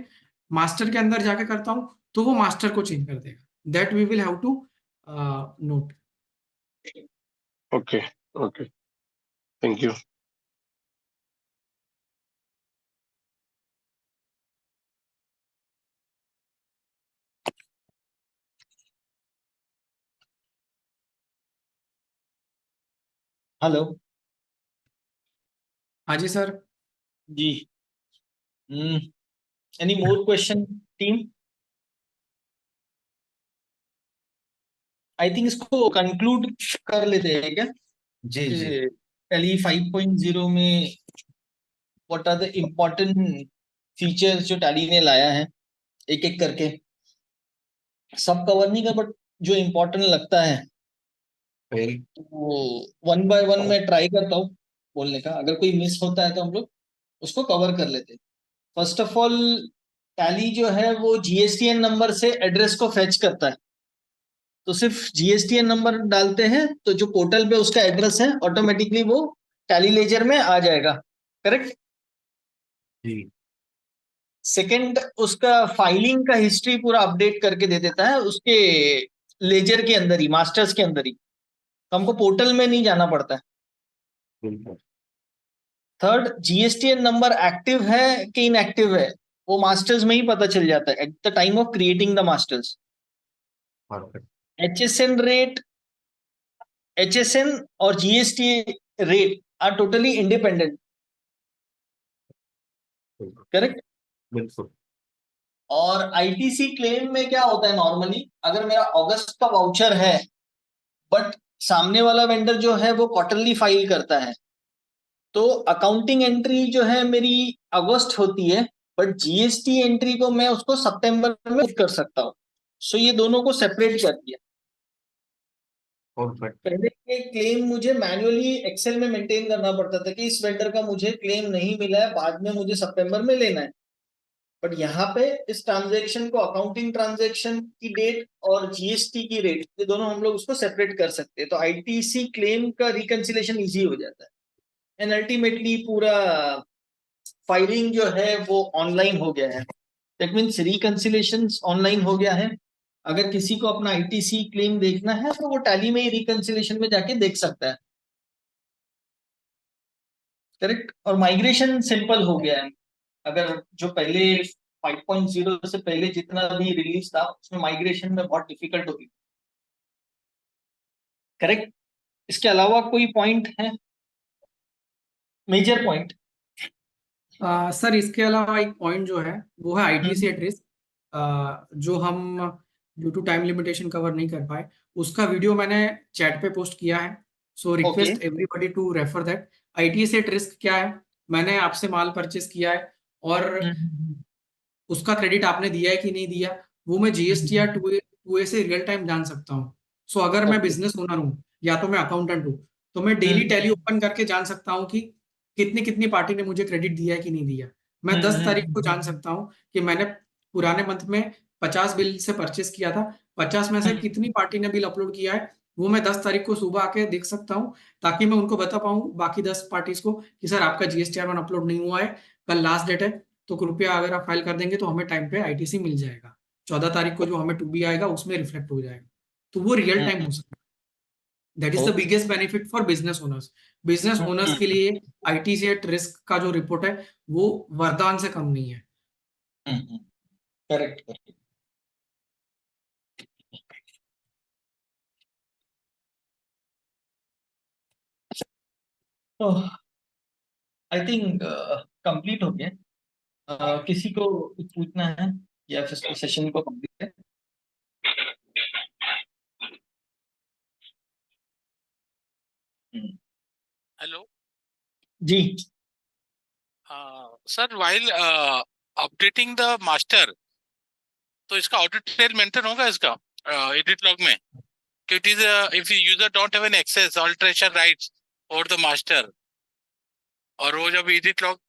Speaker 2: मास्टर के अंदर जाके करता हूँ तो वो मास्टर को चेंज कर देगा। That we will have to note.
Speaker 6: Okay okay, thank you.
Speaker 5: Hello
Speaker 2: हाँ जी सर।
Speaker 5: जी। Any more question team? I think इसको कंक्लूड कर लेते हैं क्या?
Speaker 3: जी जी।
Speaker 5: टैली 5.0 में what are the important features जो टैली ने लाया है, एक एक करके सब कवर नहीं कर, बट जो इम्पोर्टेंट लगता है
Speaker 3: वेरी
Speaker 5: वो वन बाय वन मैं ट्राई करता हूँ। बोलने का, अगर कोई मिस होता है तो हम लोग उसको कवर कर लेते हैं। फर्स्ट ऑफ ऑल टैली जो है वो जीएसटीएन नंबर से एड्रेस को फेच करता है, तो सिर्फ जीएसटीएन नंबर डालते हैं तो जो पोर्टल पे उसका एड्रेस है ऑटोमेटिकली वो टैली लेजर में आ जाएगा, करेक्ट।
Speaker 3: जी
Speaker 5: सेकंड, उसका फाइलिंग का हिस्ट्री पूरा अपडेट करके दे देता है उसके लेजर के अंदर ही, मास्टर्स के अंदर ही, तो हमको पोर्टल में नहीं जाना पड़ता है।
Speaker 3: बिल्कुल।
Speaker 5: थर्ड, जीएसटीएन नंबर एक्टिव है कि इनएक्टिव है वो मास्टर्स में ही पता चल जाता है at the time of creating the masters.
Speaker 3: Perfect.
Speaker 5: HSN rate, HSN और GST rate are totally independent, correct.
Speaker 3: बिल्कुल।
Speaker 5: और आईटीसी क्लेम में क्या होता है, नॉर्मली अगर मेरा अगस्त का वाउचर है बट सामने वाला वेंडर जो है वो क्वार्टरली फाइल करता है, तो अकाउंटिंग एंट्री जो है मेरी अगस्त होती है, बट जीएसटी एंट्री को मैं उसको सितंबर में कर सकता हूँ। सो ये दोनों को सेपरेट कर दिया।
Speaker 3: परफेक्ट।
Speaker 5: पहले के क्लेम मुझे मैन्युअली एक्सेल में मेंटेन करना पड़ता था कि इस वेंडर का मुझे क्लेम नहीं मिला है, बाद में मुझे सितंबर में लेना है। बट यहाँ पे इस ट्रांजैक्शन को, अकाउंटिंग ट्रांजैक्शन की डेट और जीएसटी की रेट, ये दोनों हम लोग उसको सेपरेट कर सकते हैं, तो आईटीसी क्लेम का रिकंसिलेशन इजी हो जाता है। एंड अल्टीमेटली पूरा फाइलिंग जो है वो ऑनलाइन हो गया है, दैट मीन्स रिकंसिलेशन ऑनलाइन हो गया है। अगर किसी को अपना आईटीसी क्लेम देखना है तो वो टैली में ही रिकंसिलेशन में जाके देख सकता है, करेक्ट। और माइग्रेशन सिंपल हो गया है। अगर जो पहले 5.0 से पहले जितना भी रिलीज था उसमें माइग्रेशन में बहुत डिफिकल्ट होगी, करेक्ट। इसके अलावा कोई पॉइंट है, मेजर पॉइंट?
Speaker 2: सर इसके अलावा एक पॉइंट जो है वो है आईटीसी एड्रेस, जो हम due to time limitation cover नहीं कर पाए, उसका वीडियो मैंने चैट पे पोस्ट किया है। So request everybody to refer that. ITC address क्या है, मैंने आपसे माल परचेस किया है और उसका क्रेडिट आपने दिया है कि नहीं दिया, वो मैं जीएसटी या टू ए से रियल टाइम जान सकता हूँ। सो अगर मैं
Speaker 5: Okay.
Speaker 2: बिजनेस ओनर हूँ या तो मैं अकाउंटेंट हूँ, तो मैं डेली टैली ओपन करके जान सकता हूँ कि कितनी कितनी पार्टी ने मुझे क्रेडिट दिया है कि नहीं दिया। मैं 10 तारीख को जान सकता हूँ कि मैंने पुराने मंथ में 50 बिल से परचेस किया था, 50 में से कितनी पार्टी ने बिल अपलोड किया है, वो मैं 10 तारीख को सुबह आके देख सकता हूँ, ताकि मैं उनको बता पाऊँ बाकी 10 पार्टीज को कि सर आपका जीएसटीआर1 अपलोड नहीं हुआ है, कल लास्ट डेट है, तो कृपया अगर आप फाइल कर देंगे तो हमें टाइम पे आईटीसी मिल जाएगा। 14 तारीख को जो हमें टू बी आएगा उसमें रिफ्लेक्ट हो जाएगा, तो वो रियल टाइम हो सकता है। That is the biggest benefit for business owners. Business owners के लिए आईटीसी एट रिस्क का जो रिपोर्ट है वो वरदान से कम नहीं है।
Speaker 5: Correct, correct. I think complete हो गया। किसी को कुछ पूछना है या फिर सेशन को कंप्लीट है?
Speaker 7: हेलो
Speaker 5: जी।
Speaker 7: Sir, while updating the master, तो इसका ऑडिट ट्रेल मेंटेन होगा इसका एडिट लॉग में कि it is if user don't have an access alteration rights over the master, और वो जब एडिट लॉग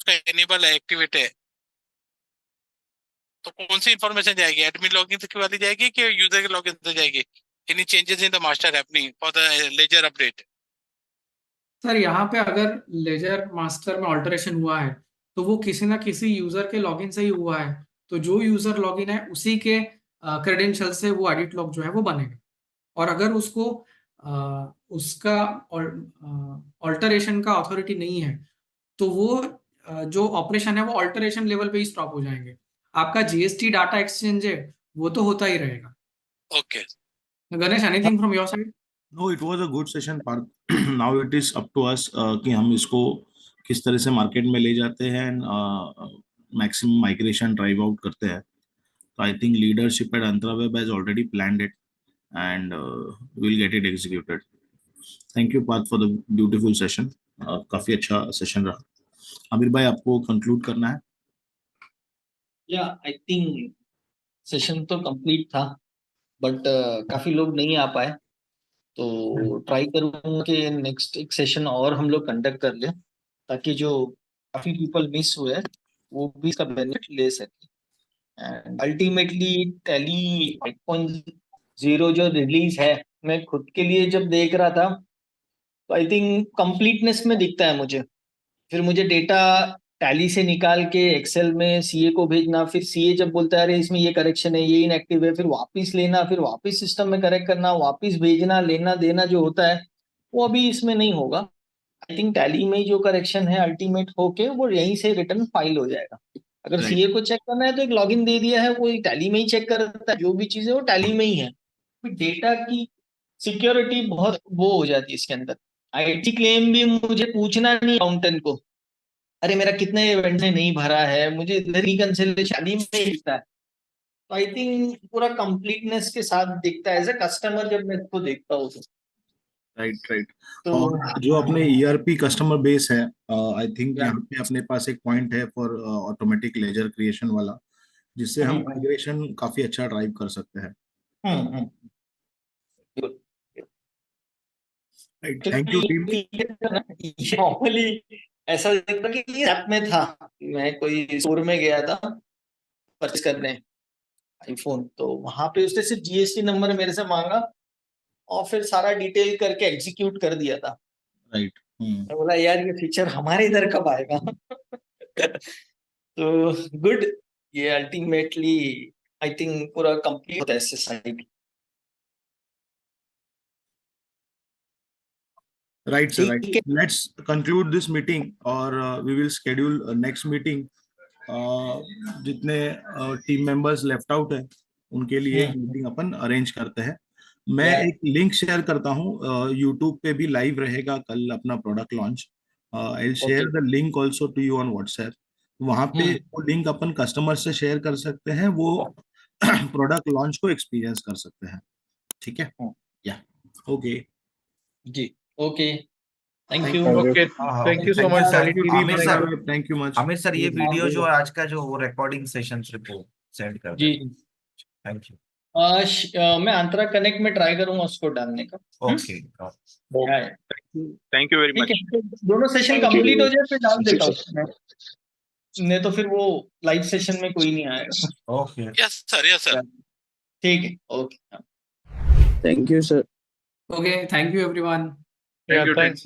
Speaker 7: उसका एनेबल है, एक्टिवेट है, तो कौन सी इंफॉर्मेशन जाएगी? एडमिन लॉगिन से वाली जाएगी कि यूजर के लॉगिन से जाएगी? Any changes in the master happening for the ledger update?
Speaker 2: Sir यहाँ पे अगर लेजर मास्टर में ऑल्टरेशन हुआ है तो वो किसी ना किसी यूजर के लॉगिन से ही हुआ है, तो जो यूजर लॉगिन है उसी के क्रेडेंशियल से वो एडिट लॉग जो है वो बनेगा। और अगर उसको उसका ऑल्टरेशन का अथॉरिटी नहीं है तो वो जो ऑपरेशन है वो ऑल्टरेशन लेवल पे ही स्टॉप हो जाएंगे। आपका जीएसटी डाटा एक्सचेंज है वो तो होता ही रहेगा।
Speaker 7: Okay
Speaker 2: Ganesh, anything from your side?
Speaker 8: No, it was a good session, Parth. Now it is up to us कि हम इसको किस तरह से मार्केट में ले जाते हैं and maximum migration drive out करते हैं। तो I think leadership at Antraweb has already planned it and will get it executed. Thank you Parth for the beautiful session. काफी अच्छा सेशन रहा। आमिर भाई, आपको कंक्लूड करना है?
Speaker 5: या आई थिंक सेशन तो कंप्लीट था, बट काफी लोग नहीं आ पाए, तो ट्राई करूंगा कि नेक्स्ट एक सेशन और हम लोग कंडक्ट कर लें, ताकि जो काफी पीपल मिस हुए हैं वो भी इसका बेनिफिट ले सके। एंड अल्टीमेटली टैली 5.0 जो रिलीज है, मैं खुद के लिए जब देख रहा था तो आई थिंक कंप्लीटनेस में दिखता है मुझे। फिर मुझे डेटा टैली से निकाल के एक्सेल में सीए को भेजना, फिर सीए जब बोलता है अरे इसमें ये करेक्शन है, ये इनएक्टिव है, फिर वापस लेना, फिर वापस सिस्टम में करेक्ट करना, वापस भेजना, लेना देना जो होता है वो अभी इसमें नहीं होगा। आई थिंक टैली में जो करेक्शन है अल्टीमेट होके वो यहीं से रिटर्न फाइल हो जाएगा। अगर
Speaker 8: Right.
Speaker 5: सीए को चेक करना है तो एक लॉगिन दे दिया है, वो टैली में ही चेक करता है, जो भी चीज है वो टैली में ही है। डेटा की सिक्योरिटी बहुत वो हो जाती है इसके अंदर। आईटी क्लेम भी मुझे पूछना नहीं अकाउंटेंट को, अरे मेरा कितने इवेंट ने नहीं भरा है, मुझे इधर रिकंसिलिएशन में दिखता है। तो आई थिंक पूरा कंप्लीटनेस के साथ दिखता है एज ए कस्टमर जब मैं इसको देखता हूँ तो।
Speaker 8: राइट।
Speaker 5: तो
Speaker 8: और जो अपने ईआरपी कस्टमर बेस है, आई थिंक
Speaker 5: Right.
Speaker 8: यहाँ पे अपने पास एक पॉइंट है फॉर ऑटोमेटिक लेजर क्रिएशन वाला, जिससे हम माइग्रेशन काफी अच्छा ड्राइव कर सकते हैं। Right, thank you team.
Speaker 5: Normally ऐसा लगता कि ये ऐप में था, मैं कोई स्टोर में गया था परचेस करने आईफोन, तो वहां पे उसने सिर्फ जीएसटी नंबर मेरे से मांगा और फिर सारा डिटेल करके एग्जीक्यूट कर दिया था।
Speaker 8: राइट।
Speaker 5: मैं बोला यार ये फीचर हमारे इधर कब आएगा? तो गुड, ये अल्टीमेटली आई थिंक पूरा कंप्लीट होता है इससे साइड।
Speaker 8: राइट सर,
Speaker 5: ठीक है।
Speaker 8: Right. Let's conclude this meeting और we will schedule next meeting. जितने टीम मेंबर्स लेफ्ट आउट है उनके लिए एक मीटिंग अपन अरेंज करते हैं। मैं एक लिंक शेयर करता हूँ, यूट्यूब पे भी लाइव रहेगा कल अपना product launch. I will share the link also to you on WhatsApp. वहां पे वो लिंक अपन कस्टमर से शेयर कर सकते हैं, वो प्रोडक्ट लॉन्च को एक्सपीरियंस कर सकते हैं। ठीक है, या ओके
Speaker 5: जी okay, thank you.
Speaker 4: Okay, thank you so much
Speaker 8: thank you team,
Speaker 3: Aamir sir,
Speaker 8: thank you much.
Speaker 3: Aamir sir ये
Speaker 5: हाँ,
Speaker 3: वीडियो जो
Speaker 5: बोलो।
Speaker 3: आज का जो वो रिकॉर्डिंग सेशन को सेंड कर
Speaker 5: जी
Speaker 3: दें। Thank you.
Speaker 5: मैं अंतरा कनेक्ट में ट्राई करूंगा उसको डालने का।
Speaker 3: ओके।
Speaker 7: थैंक यू वेरी
Speaker 5: ठीक
Speaker 7: मच।
Speaker 5: है, दोनों सेशन कंप्लीट हो जाए फिर डाल देता हूँ नहीं तो फिर वो लाइव सेशन में कोई नहीं आएगा।
Speaker 3: ओके।
Speaker 7: Yes sir.
Speaker 5: ठीक है, okay.
Speaker 9: Thank you, sir.
Speaker 1: Okay, thank you everyone.
Speaker 4: Yeah, thanks.